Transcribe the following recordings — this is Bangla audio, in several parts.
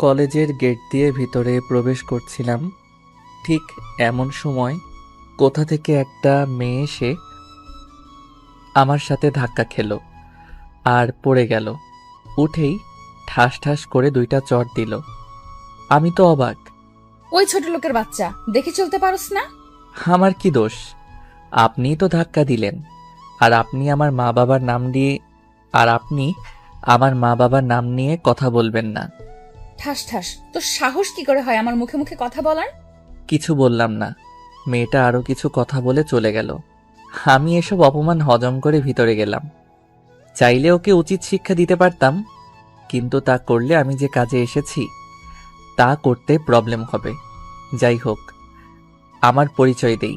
কলেজের গেট দিয়ে ভিতরে প্রবেশ করছিলাম, ঠিক এমন সময় কোথা থেকে একটা মেয়ে এসে আমার সাথে ধাক্কা খেলো আর পড়ে গেল। উঠেই ঠাস ঠাস করে 2টা চড় দিল। আমি তো অবাক। ওই ছোট লোকের বাচ্চা, দেখে চলতে পারোস না? আমার কি দোষ? আপনিই তো ধাক্কা দিলেন। আর আপনি আমার মা বাবার নাম দিয়ে আর আপনি আমার মা বাবার নাম নিয়ে কথা বলবেন না। ঠাস ঠাস, তোর সাহস কি করে হয় আমার মুখে মুখে কথা বলার? কিছু বললাম না। মেয়েটা আরো কিছু কথা বলে চলে গেল। আমি এসব অপমান হজম করে ভিতরে গেলাম। চাইলে ওকে উচিত শিক্ষা দিতে পারতাম, কিন্তু তা করলে আমি যে কাজে এসেছি তা করতে প্রবলেম হবে। যাই হোক, আমার পরিচয় দেই।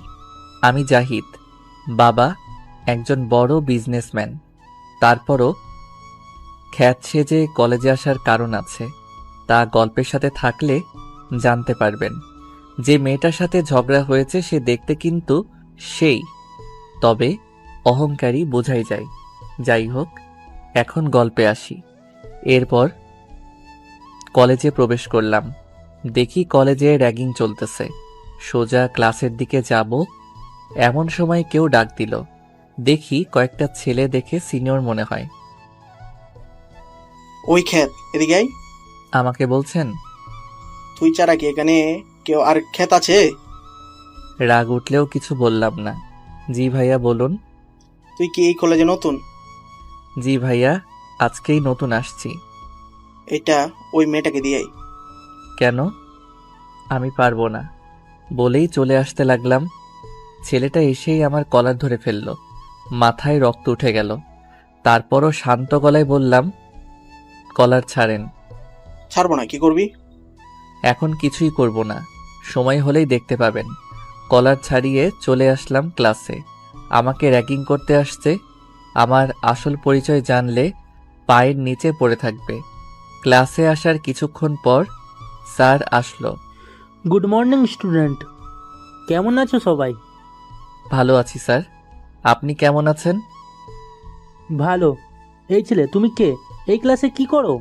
আমি জাহিদ, বাবা একজন বড় বিজনেসম্যান। তারপরও খ্যাত সেজে কলেজে আসার কারণ আছে, তা গল্পের সাথে থাকলে জানতে পারবেন। যে মেয়েটার সাথে ঝগড়া হয়েছে সে দেখতে কিন্তু সেই, তবে অহংকারী বোঝাই যায়। যাই হোক, এখন গল্পে আসি। এরপর কলেজে প্রবেশ করলাম। দেখি কলেজে র্যাগিং চলতেছে। সোজা ক্লাসের দিকে যাব, এমন সময় কেউ ডাক দিল। দেখি কয়েকটা ছেলে দেখে সিনিয়র মনে হয়। ওই ক্ষেত, এদিকে আয়। আমাকে বলছেন? তুই ছাড়া কি এখানে কেউ আর ক্ষেত আছে? রাগ উঠলেও কিছু বললাম না। জি ভাইয়া বলুন। তুই কি এই কলেজে নতুন? জি ভাইয়া, আজকেই নতুন আসছি। এটা ওই মেয়েটাকে দিয়াই। কেন? আমি পারবো না বলেই চলে আসতে লাগলাম। ছেলেটা এসেই আমার কলার ধরে ফেলল। মাথায় রক্ত উঠে গেল। তারপরও শান্ত গলায় বললাম, কলার ছাড়েন। ছাড়বো না, কি করবি? এখন কিছুই করব না, সময় হলেই দেখতে পাবেন। কলার ছাড়িয়ে চলে আসলাম ক্লাসে। আমাকে র্যাগিং করতে আসছে। আমার আসল পরিচয় জানলে পায়ের নিচে পড়ে থাকবে। ক্লাসে আসার কিছুক্ষণ পর স্যার আসলো। গুড মর্নিং স্টুডেন্ট, কেমন আছো সবাই? ভালো আছি স্যার, আপনি কেমন আছেন? ভালো। এই ছেলে, তুমি কে? এই ক্লাসে কি করো?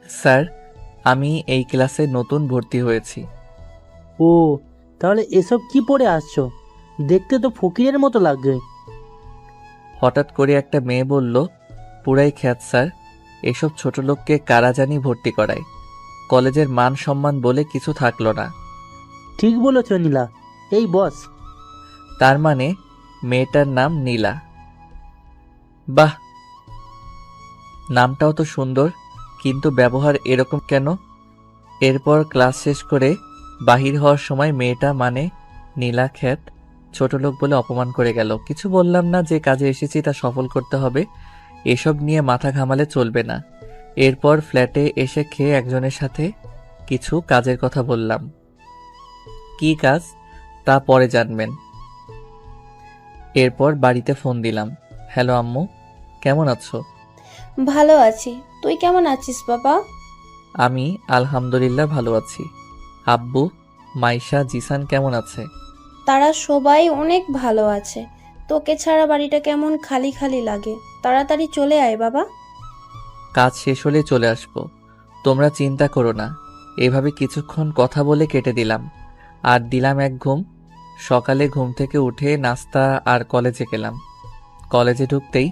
স্যার, আমি এই ক্লাসে নতুন ভর্তি হয়েছি। ও, তাহলে এসব কি পড়ে আসছো? দেখতে তো ফকিরের মতো লাগছে। হঠাৎ করে একটা মেয়ে বলল, পুরাই খ্যাত স্যার, এসব ছোট লোককে কারা জানি ভর্তি করায়। কলেজের মান সম্মান বলে কিছু থাকলো না। ঠিক বলেছ নীলা। এই বস। তার মানে মেয়েটার নাম নীলা। বাহ, নামটাও তো সুন্দর, কিন্তু ব্যবহার এরকম কেন? এরপর ক্লাস শেষ করে বাহির হওয়ার সময় মেয়েটা মানে নীলা খ্যাত ছোট লোক বলে অপমান করে গেল। কিছু বললাম না, যে কাজে এসেছি তা সফল করতে হবে, এসব নিয়ে মাথা ঘামালে চলবে না। এরপর ফ্ল্যাটে এসে খেয়ে একজনের সাথে কিছু কাজের কথা বললাম। কি কাজ তা পরে জানবেন। এরপর বাড়িতে ফোন দিলাম। হ্যালো আম্মু, কেমন আছো? ভালো আছি। তুই কেমন আছিস বাবা? আমি আলহামদুলিল্লাহ ভালো আছি। আব্বু, মাইশা, জিসান কেমন আছে? তারা সবাই অনেক ভালো আছে। তোকে ছাড়া বাড়িটা কেমন খালি খালি লাগে। তাড়াতাড়ি চলে আয় বাবা। কাজ শেষ হলে চলে আসবো, তোমরা চিন্তা করো না। এভাবে কিছুক্ষণ কথা বলে কেটে দিলাম। আর দিলাম এক ঘুম। সকালে ঘুম থেকে উঠে নাস্তা আর কলেজে গেলাম। কলেজে ঢুকতেই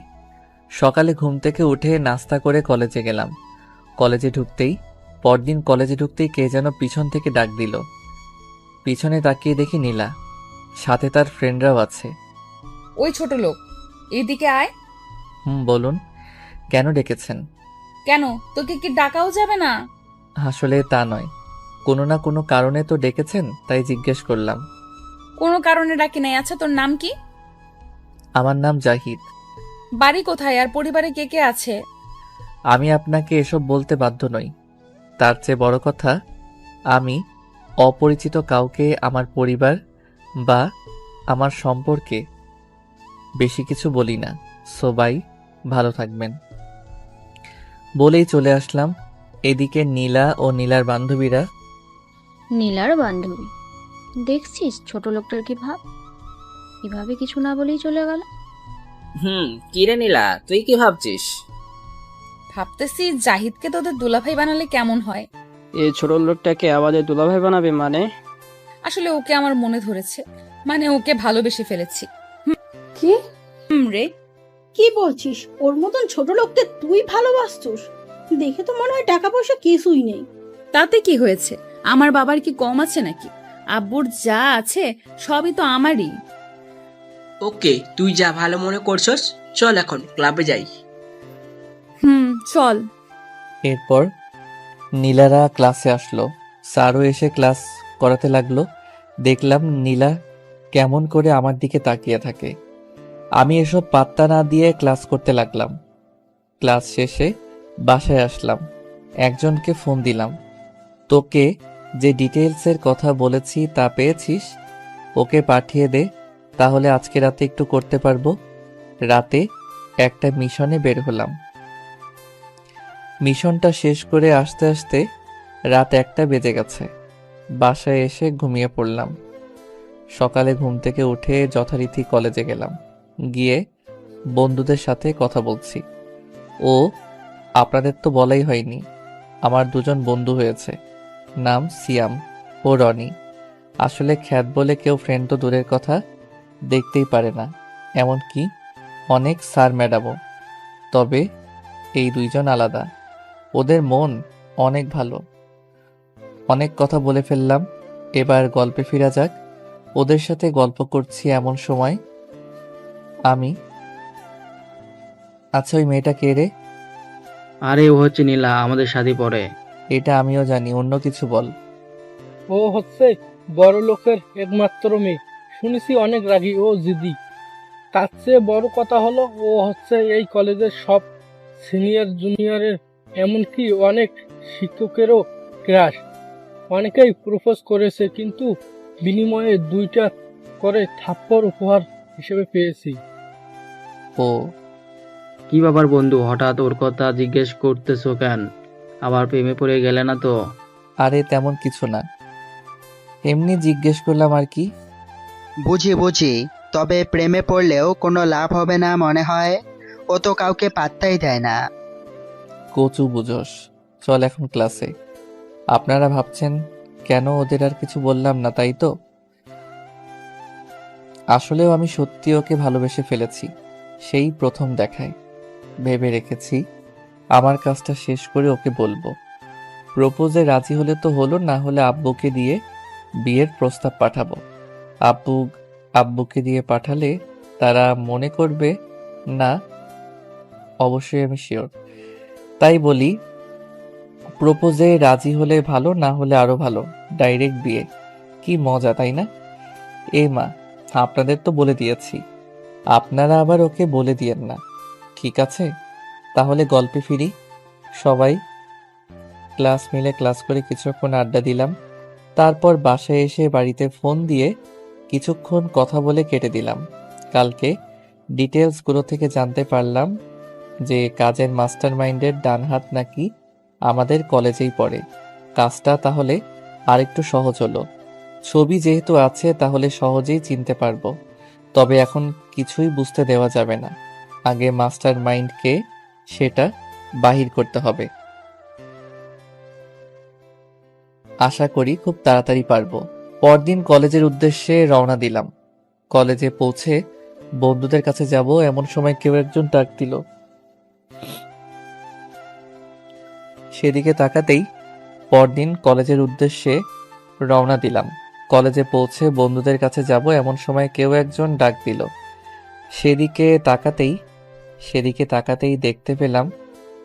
সকালে ঘুম থেকে উঠে নাস্তা করে কলেজে গেলাম। কলেজে ঢুকতেই পরদিন কলেজে ঢুকতেই কে যেন পিছন থেকে ডাক দিল। পিছনে তাকিয়ে দেখি নীলা, সাথে তার ফ্রেন্ডরাও আছে। ওই ছোট লোক, এদিকে আয়। বলুন, কেন ডেকেছেন? কেন, তোকে কি ডাকাও যাবে না? আসলে তা নয়, কোনো না কোনো কারণে তো ডেকেছেন, তাই জিজ্ঞেস করলাম। কোনো কারণে ডাকি নাই। আচ্ছা, তোর নাম কি? আমার নাম জাহিদ। বাড়ি কোথায় আর পরিবারে কে কে আছে? আমি আপনাকে এসব বলতে বাধ্য নই। তার চেয়ে বড় কথা, আমি অপরিচিত কাউকে আমার পরিবার বা আমার সম্পর্কে বেশি কিছু বলি না। সবাই ভালো থাকবেন বলেই চলে আসলাম। এদিকে নীলা ও নীলার বান্ধবীরা। নীলার বান্ধবী? দেখছিস ছোট লোকটার কি ভাব, এভাবে কিছু না বলেই চলে গেল। কি রে নীলা, তুই কি ভাবছিস? ভাবতেছি জাহিদকে তোদের দুলাভাই বানালে কেমন হয়। এই ছোট লোকটাকে আমাদের দুলাভাই বানাবে মানে? আসলে ওকে আমার মনে ধরেছে, মানে ওকে ভালোবেসে ফেলেছি। কি রে, কি বলছিস? ওর মতন ছোট লোককে তুই ভালোবাসছিস? দেখে তো মনে হয় টাকা পয়সা কিছুই নেই। তাতে কি হয়েছে? আমার বাবার কি কম আছে নাকি? আব্বুর যা আছে সবই তো আমারই। ওকে, তুই যা ভালো মনে করছস, চল এখন ক্লাবে যাই। চল। এরপর নীলারা ক্লাসে আসলো। স্যারও এসে ক্লাস করাতে লাগলো। দেখলাম নীলা কেমন করে আমার দিকে তাকিয়ে থাকে। আমি এসব পাত্তা না দিয়ে ক্লাস করতে লাগলাম। ক্লাস শেষে বাসায় আসলাম। একজনকে ফোন দিলাম, তোকে যে ডিটেলসের কথা বলেছি তা পেয়েছিস? ওকে পাঠিয়ে দে, তাহলে আজকে রাতে একটু করতে পারবো। রাতে একটা মিশনে বের হলাম। মিশনটা শেষ করে আসতে আসতে রাত 1টা বেজে গেছে। বাসায় এসে ঘুমিয়ে পড়লাম। সকালে ঘুম থেকে উঠে যথারীতি কলেজে গেলাম। গিয়ে বন্ধুদের সাথে কথা বলছি। ও, আপনাদের তো বলাই হয়নি, আমার 2জন বন্ধু হয়েছে। নাম সিয়াম ও রনি। আসলে খ্যাত বলে কেউ ফ্রেন্ড তো দূরের কথা, দেখতেই পারে না, এমনকি অনেক স্যার ম্যাডামও। তবে এই 2জন আলাদা। ওদের মন অনেক ভালো। অনেক কথা বলে ফেললাম, এবার গল্পে ফিরা যাক। ওদের সাথে গল্প করছি এমন সময় আমি, আচ্ছা ওই মেয়েটা কে রে? আরে ও হচ্ছে নীলা, আমাদের সাথে পড়ে। এটা আমিও জানি, অন্য কিছু বল। ও হচ্ছে বড় লোকের একমাত্র মেয়ে। শুনেছি অনেক রাগী ও জিদি। তার চেয়ে বড় কথা হলো ও হচ্ছে এই কলেজের সব সিনিয়র জুনিয়রের, এমনকি অনেক শিক্ষকেরও ক্রাশ। অনেকেই প্রপোজ করেছে, কিন্তু বিনিময়ে 2টা করে থাপ্পড় উপহার হিসেবে পেয়েছি। ও, কি ব্যাপার বন্ধু, হঠাৎ ওর কথা জিজ্ঞেস করতেছো কেন? আবার প্রেমে পড়ে গেলে না তো? আরে তেমন কিছু না, এমনি জিজ্ঞেস করলাম আর কি। বুঝি বুঝি, তবে প্রেমে পড়লেও কোনো লাভ হবে না মনে হয়। ও তো কাউকে পাত্তাই দেয় না। কচু বুঝোস, চল এখন ক্লাসে। আপনারা ভাবছেন কেন ওদের আর কিছু বললাম না, তাই তো? আসলেও আমি সত্যি ওকে ভালোবেসে ফেলেছি, সেই প্রথম দেখায়। ভেবে রেখেছি আমার কাজটা শেষ করে ওকে বলবো। প্রপোজে রাজি হলে তো হলো, না হলে আব্বুকে দিয়ে বিয়ের প্রস্তাব পাঠাবো। আব্বুকে দিয়ে পাঠালে তারা মনে করবে না, অবশ্যই আমি শিওর। তাই বলি, প্রপোজে রাজি হলে ভালো, না হলে আরো ভালো, ডাইরেক্ট বিয়ে। কি মজা, তাই না? এ মা, আপনাদের তো বলে দিয়েছি, আপনারা আবার ওকে বলে দিয়েন না, ঠিক আছে? তাহলে গল্পে ফিরি। সবাই ক্লাস মিলে ক্লাস করে কিছুক্ষণ আড্ডা দিলাম। তারপর বাসায় এসে বাড়িতে ফোন দিয়ে কিছুক্ষণ কথা বলে কেটে দিলাম। কালকে ডিটেলসগুলো থেকে জানতে পারলাম যে কাজের মাস্টার মাইন্ডের ডান হাত নাকি আমাদের কলেজেই পড়ে। কাজটা তাহলে আরেকটু সহজ হলো। ছবি যেহেতু আছে তাহলে সহজেই চিনতে পারবো। তবে এখন কিছুই বুঝতে দেওয়া যাবে না, আগে মাস্টার মাইন্ডকে সেটা বাহির করতে হবে। আশা করি খুব তাড়াতাড়ি পারবো। পরদিন কলেজের উদ্দেশ্যে রওনা দিলাম। কলেজে পৌঁছে বন্ধুদের কাছে যাব এমন সময় কেউ একজন ডাক দিল। সেদিকে তাকাতেই পরদিন কলেজের উদ্দেশ্যে রওনা দিলাম। কলেজে পৌঁছে বন্ধুদের কাছে যাব এমন সময় কেউ একজন ডাক দিল। সেদিকে তাকাতেই দেখতে পেলাম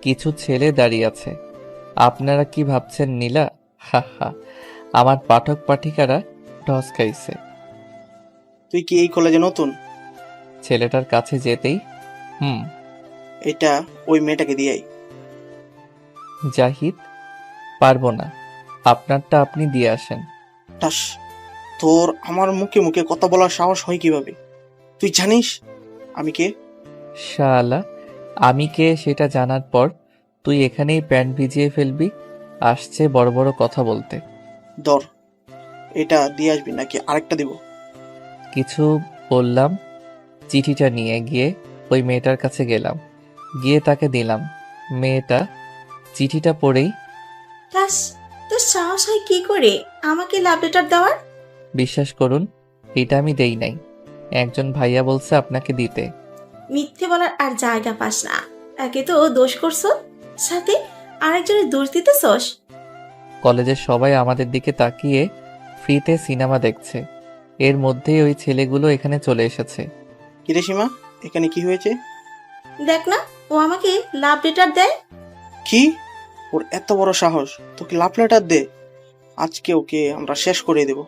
কিছু ছেলে দাঁড়িয়ে আছে। আপনারা কি ভাবছেন নীলা? হা হা, আমার পাঠক পাঠিকারা ঢস খাইছে। তুই কি এই কলেজে নতুন? ছেলেটার কাছে যেতেই এটা ওই মেয়েটাকে দিয়াই। জাহিদ, পারবো না, আপনারটা আপনি দিয়ে আসেন। টাস, তোর আমার মুখে মুখে কথা বলার সাহস হয় কিভাবে? তুই জানিস আমি কে? শালা, আমি কে সেটা জানার পর তুই এখানেই প্যান্ট ভিজিয়ে ফেলবি? আসছে বড় বড় কথা বলতে। ধর, এটা দিয়ে আসবি নাকি আরেকটা দিব? কিছু বললাম। চিঠিটা নিয়ে গিয়ে ওই মেয়েটার কাছে গেলাম, গিয়ে তাকে দিলাম। মেয়েটা চিঠিটা পড়েই ক্লাস তোর সাহস হয় কি করে আমাকে লাভ লেটার দেওয়ার? বিশ্বাস করুন, এটা আমি দেই নাই। একজন ভাইয়া বলছে আপনাকে দিতে। মিথ্যে বলার আর জায়গা পাস না। একে তো দোষ করছো, সাথে আরেকজনের দোষ দিতেছস। কলেজের সবাই আমাদের দিকে তাকিয়ে ফ্রিতে সিনেমা দেখছে। এর মধ্যেই ওই ছেলেগুলো এখানে চলে এসেছে। কিরে সীমা, এখানে কি হয়েছে? দেখ না, ও আমাকে লাভ লেটার দেয়। কি? ওর এত বড় সাহস তোকে লাভ লেটার দে? আজকে ওকে আমরা শেষ করে দেব।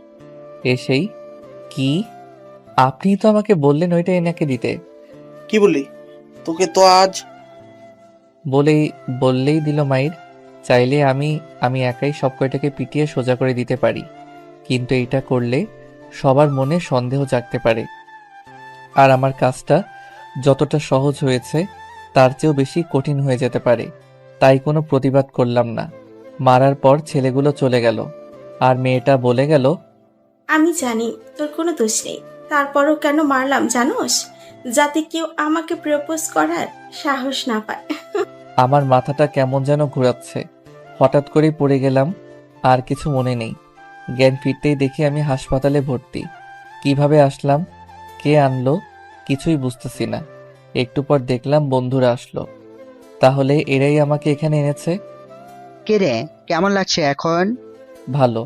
এসেই কি? আপনি তো আমাকে বললেন ওইটা এনাকে দিতে। কি বললি? তোকে তো আজ বললেই দিল মাইর। চাইলে আমি একাই সব কয়টাকে পিটিয়ে সোজা করে দিতে পারি, কিন্তু এটা করলে সবার মনে সন্দেহ জাগতে পারে। আর আমার কাজটা যতটা সহজ হয়েছে তার চেয়েও বেশি কঠিন হয়ে যেতে পারে। তাই কোনো প্রতিবাদ করলাম না। মারার পর ছেলেগুলো চলে গেল, আর মেয়েটা বলে গেল, আমি জানি তোর কোনো দোষ নেই, তারপরও কেন মারলাম জানোস? যাতে কেউ আমাকে প্রপোজ করার সাহস না পায়। আমার মাথাটা কেমন যেন ঘোরাচ্ছে। হঠাৎ করেই পড়ে গেলাম, আর কিছু মনে নেই। জ্ঞান ফিরতেই দেখি আমি হাসপাতালে ভর্তি। কিভাবে আসলাম, কে আনলো, কিছুই বুঝতেছি না। একটু পর দেখলাম বন্ধুরা আসলো। তাহলে এরাই আমাকে এখানে এনেছে। কিরে, কেমন লাগছে এখন? ভালো।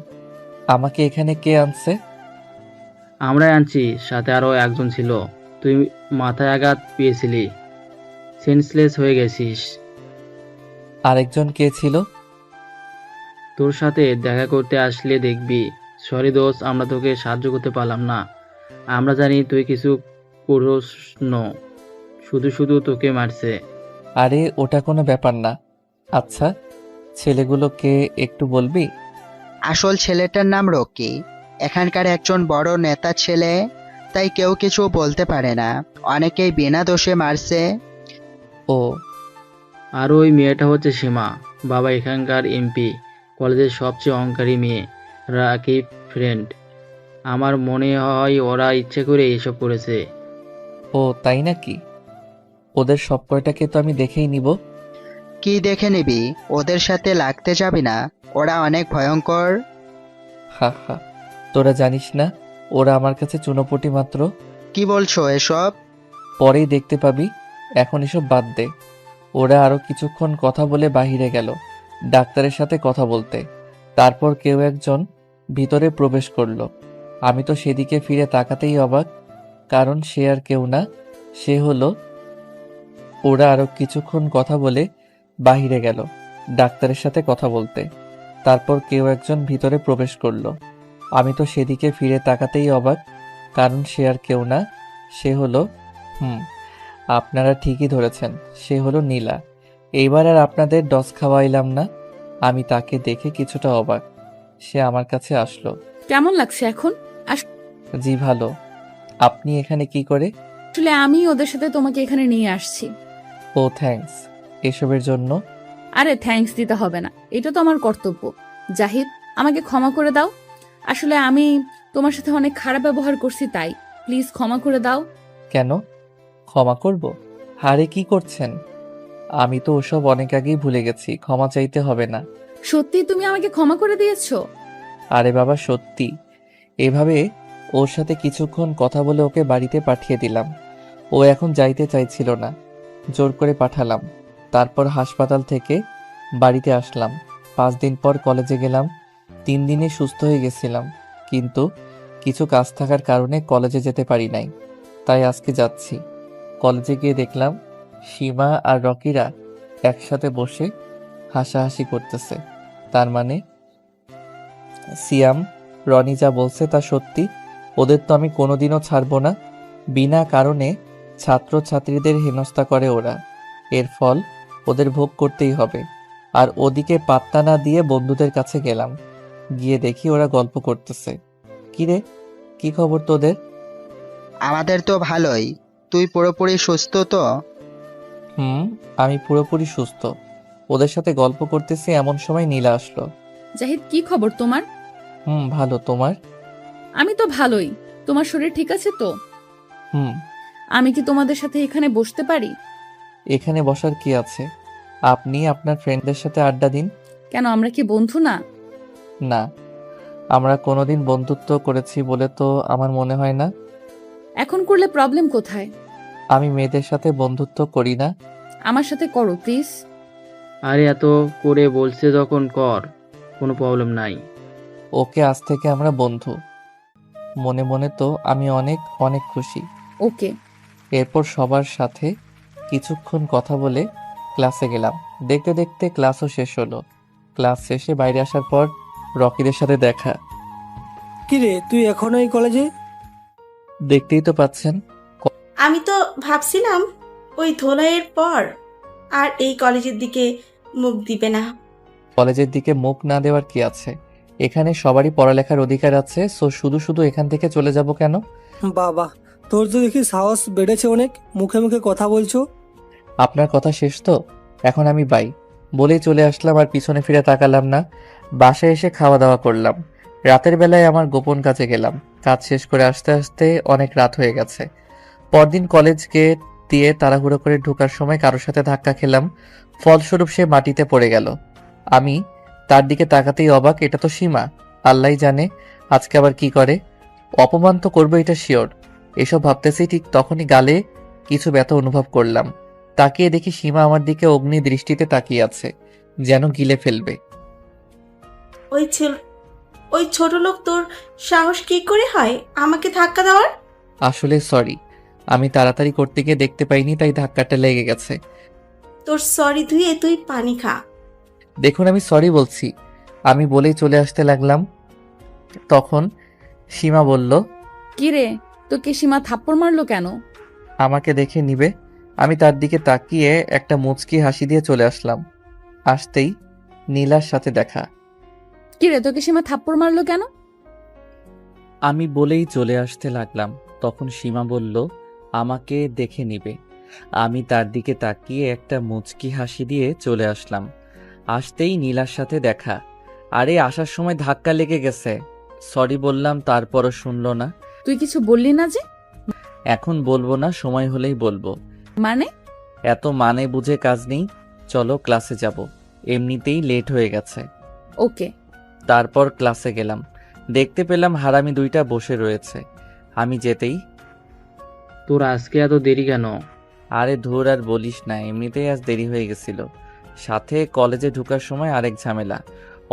আমাকে এখানে কে আনছে? আমরাই আনছি, সাথে আরো একজন ছিল। তুই মাথায় আঘাত পেয়েছিলি, সেন্সলেস হয়ে গেছিস। আরেকজন কে ছিল? তোর সাথে দেখা করতে আসলে দেখবি। সরি দোষ, আমরা তোকে সাহায্য করতে পারলাম না। আমরা জানি তুই কিছু করস ন, শুধু শুধু তোকে মারছে। আরে ওটা কোনো ব্যাপার না। আচ্ছা, ছেলেগুলোকে একটু বলবি? আসল ছেলেটার নাম রকি, এখানকার একজন বড় নেতা ছেলে, তাই কেউ কিছু বলতে পারে না। অনেকেই বিনা দোষে মারছে। ও, আর ওই মেয়েটা হচ্ছে সীমা, বাবা এখানকার এমপি, কলেজের সবচেয়ে অহংকারী মেয়ে, রাকিব ফ্রেন্ড। আমার মনে হয় ওরা ইচ্ছে করে এসব করেছে। ও তাই নাকি? ওদের সব কয়টাকে তো আমি দেখেই নিব। কি দেখে নিবি? ওদের সাথে লাগতে যাবি না, ওরা অনেক ভয়ঙ্কর। হা হা, তোরা জানিস না ওরা আমার কাছে চুনোপুটি মাত্র। কি বলছো এসব? পরেই দেখতে পাবি। এখন এসব বাদ দে। ওরা আরো কিছুক্ষণ কথা বলে বাহিরে গেল ডাক্তারের সাথে কথা বলতে। তারপর কেউ একজন ভিতরে প্রবেশ করলো। আমি তো সেদিকে ফিরে তাকাতেই অবাক, কারণ সে আর কেউ না, সে হলো। ওরা আরো কিছুক্ষণ কথা বলে বাহিরে গেল ডাক্তারের সাথে কথা বলতে। তারপর কেউ একজন ভিতরে প্রবেশ করলো। আমি তো সেদিকে ফিরে তাকাতেই অবাক, কারণ সে আর কেউ না, সে হলো আপনারা ঠিকই ধরেছেন, সে হলো নীলা। এইবার আর আপনাদের ডস খাওয়াইলাম না। আমি তাকে দেখে কিছুটা অবাক। সে আমার কাছে আসলো। কেমন লাগছে এখন? জি ভালো। আপনি এখানে কি করে? আসলে আমি ওদের সাথে তোমাকে এখানে নিয়ে আসছি। ও থ্যাঙ্কস এসবের জন্য। আরে থ্যাঙ্কস দিতে হবে না, এটা তো আমার কর্তব্য। জাহিদ, আমাকে ক্ষমা করে দাও। আসলে আমি তোমার সাথে অনেক খারাপ ব্যবহার করছি, তাই প্লিজ ক্ষমা করে দাও। কেন ক্ষমা করব? হারে কি করছেন? আমি তো ওসব অনেক আগেই ভুলে গেছি, ক্ষমা চাইতে হবে না। সত্যি তুমি আমাকে ক্ষমা করে দিয়েছো? আরে বাবা সত্যি। এভাবে ওর সাথে কিছুক্ষণ কথা বলে ওকে বাড়িতে পাঠিয়ে দিলাম। ও এখন যাইতে চাইছিল না, জোর করে পাঠালাম। তারপর হাসপাতাল থেকে বাড়িতে আসলাম। 5 দিন পর কলেজে গেলাম। 3 দিনে সুস্থ হয়ে গেছিলাম, কিন্তু কিছু কাজ থাকার কারণে কলেজে যেতে পারি নাই। তাই আজকে যাচ্ছি। কলেজে গিয়ে দেখলাম সীমা আর রকিরা একসাথে বসে হাসাহাসি করতেছে। তার মানে সিয়াম, রনি যা বলছে তা সত্যি। ওদের তো আমি কোনোদিনও ছাড়বো না। বিনা কারণে ছাত্রছাত্রীদের হেনস্থা করে ওরা, এর ফল ওদের ভোগ করতেই হবে। আর ওদিকে পাত্তা না দিয়ে বন্ধুদের কাছে গেলাম। গিয়ে দেখি ওরা গল্প করতেছে। কিরে, কি খবর তোদের? আমাদের তো ভালোই। তুই পুরোপুরি সুস্থ তো? আমি পুরোপুরি সুস্থ। ওদের সাথে গল্প করতেছি এমন সময় নীলা আসলো। জাহিদ, কি খবর তোমার? ভালো। তোমার? আমি তো ভালোই। তোমার শরীর ঠিক আছে তো? হুম। আমি কি তোমাদের সাথে এখানে বসতে পারি? এখানে বসার কি আছে? আপনি আপনার ফ্রেন্ডদের সাথে আড্ডা দিন। কেন, আমরা কি বন্ধু না? না, আমরা কোনোদিন বন্ধুত্ব করেছি বলে তো আমার মনে হয় না। এখন করলে প্রবলেম কোথায়? আমি মেয়েদের সাথে বন্ধুত্ব করি না। আমার সাথে করো প্লিজ। আরে এত করে বলছে যখন কর, কোনো প্রবলেম নাই। ওকে, আজ থেকে আমরা বন্ধু। মনে মনে তো আমি অনেক অনেক খুশি। ওকে। এরপর সবার সাথে কিছুক্ষণ কথা বলে ক্লাসে গেলাম। দেখতে দেখতে ক্লাসও শেষ হলো। ক্লাস শেষে বাইরে আসার পর রকিদের সাথে দেখা। কিরে, তুই এখনো এই কলেজে? দেখতেই তো পাচ্ছেন। আমি তো ভাবছিলাম ওই ধোলাইয়ের পর আর এই কলেজের দিকে মুখ দিবে না। কলেজের দিকে মুখ না দেওয়ার কি আছে? এখানে সবারই পড়ালেখার অধিকার আছে, সো শুধু শুধু এখান থেকে চলে যাব কেন? বাবা, তোর তো দেখি সাহস বেড়েছে অনেক, মুখে মুখে কথা বলছো। আপনার কথা শেষ তো, এখন আমি বাই বলেই চলে আসলাম আর পিছনে ফিরে তাকালাম না। বাসায় এসে খাওয়া দাওয়া করলাম। রাতের বেলায় আমার গোপন কাজে গেলাম। কাজ শেষ করে আসতে আসতে অনেক রাত হয়ে গেছে। পরদিন কলেজ গেট দিয়ে তাড়াহুড়ো করে ঢোকার সময় কারোর সাথে ধাক্কা খেলাম। ফলস্বরূপ সে মাটিতে পড়ে গেল। আমি তার দিকে তাকাতেই অবাক, এটা তো সীমা। আল্লাহই জানে আজকে আবার কি করে। অপমান তো করবো, এটা শিওর। এসব ভাবতেছি ঠিক তখনই গালে কিছু ব্যথা অনুভব করলাম। তাকিয়ে দেখি সীমা আমার দিকে অগ্নি দৃষ্টিতে তাকিয়ে আছে, যেন গিলে ফেলবে। ওই ছোট লোক তোর সাহস কি করে হয় আমাকে ধাক্কা দেওয়ার? আসলে সরি, আমি তাড়াতাড়ি করতে গিয়ে দেখতে পাইনি, তাই ধাক্কাটা লেগে গেছে। তোর সরি ধুয়ে তুই পানি খা। দেখুন, আমি সরি বলছি, আমি বলেই চলে আসতে লাগলাম। তখন সীমা বলল, কি রে, তোকে সীমা থাপ্পড় মারলো কেন? আমাকে দেখে নিবে। আমি তার দিকে তাকিয়ে একটা মুচকি হাসি দিয়ে চলে আসলাম। আসতেই নীলার সাথে দেখা। কি রে, তোকে সীমা থাপ্পড় মারলো কেন? আমি বলেই চলে আসতে লাগলাম। তখন সীমা বলল, আমাকে দেখে নিবে। আমি তার দিকে তাকিয়ে একটা মুচকি হাসি দিয়ে চলে আসলাম। আসতেই নীলার সাথে দেখা। আরে আসার সময় ধাক্কা লেগে গেছে। সরি বললাম, তারপরও শুনলো না। তুই কিছু বললি না যে? এখন বলবো না, সময় হলেই বলবো। মানে? এত মানে বুঝে কাজ নেই, চলো ক্লাসে যাব, এমনিতেই লেট হয়ে গেছে। ওকে। তারপর ক্লাসে গেলাম। দেখতে পেলাম হারামি দুইটা বসে রয়েছে। আমি যেতেই, তোর আজকে এত দেরি কেন? আরে ধুর আর বলিস না, এমনিতেই আজ দেরি হয়ে গেছিল। সাথে কলেজে ঢোকার সময় আরেক ঝামেলা,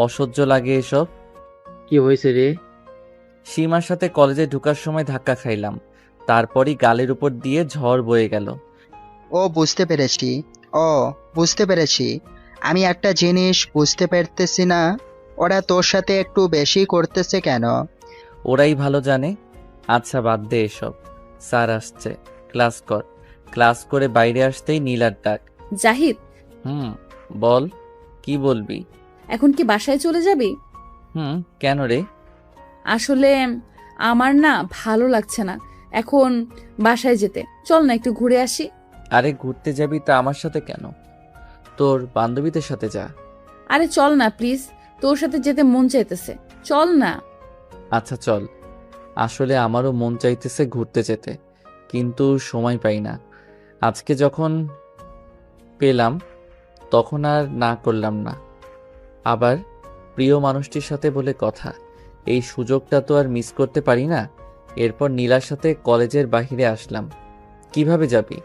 অসহ্য লাগে এসব। কি হয়েছে রে? সীমার সাথে কলেজে ঢোকার সময় ধাক্কা খাইলাম, তারপরই গালের উপর দিয়ে ঝড় বয়ে গেল। ও বুঝতে পেরেছি। আমি একটা জিনিস বুঝতে পারতেছি না, ওরা তোর সাথে একটু বেশি করতেছে কেন? ওরাই ভালো জানে। আচ্ছা বাদ দে এসব, স্যার আসছে, ক্লাস কর। ক্লাস করে বাইরে আসতেই নীলার ডাক। জাহিদ। বল, কি বলবি? এখন কি বাসায় চলে যাবি? কেন রে? আসলে আমার না ভালো লাগছে না এখন বাসায় যেতে। চল না একটু ঘুরে আসি। আরে ঘুরতে যাবি তা আমার সাথে কেন? তোর বান্ধবীদের সাথে যা। আরে চল না প্লিজ, তোর সাথে যেতে মন চাইতেছে, চল না। আচ্ছা চল। আসলে আমারও মন চাইতেছে ঘুরতে যেতে, কিন্তু সময় পাই না। আজকে যখন পেলাম তখন আর না করলাম না। আবার প্রিয় মানুষটির সাথে বলে কথা, এই সুযোগটা তো আর মিস করতে পারি না। এরপর নীলার সাথে কলেজের বাহিরে আসলাম। কিভাবে যাবি?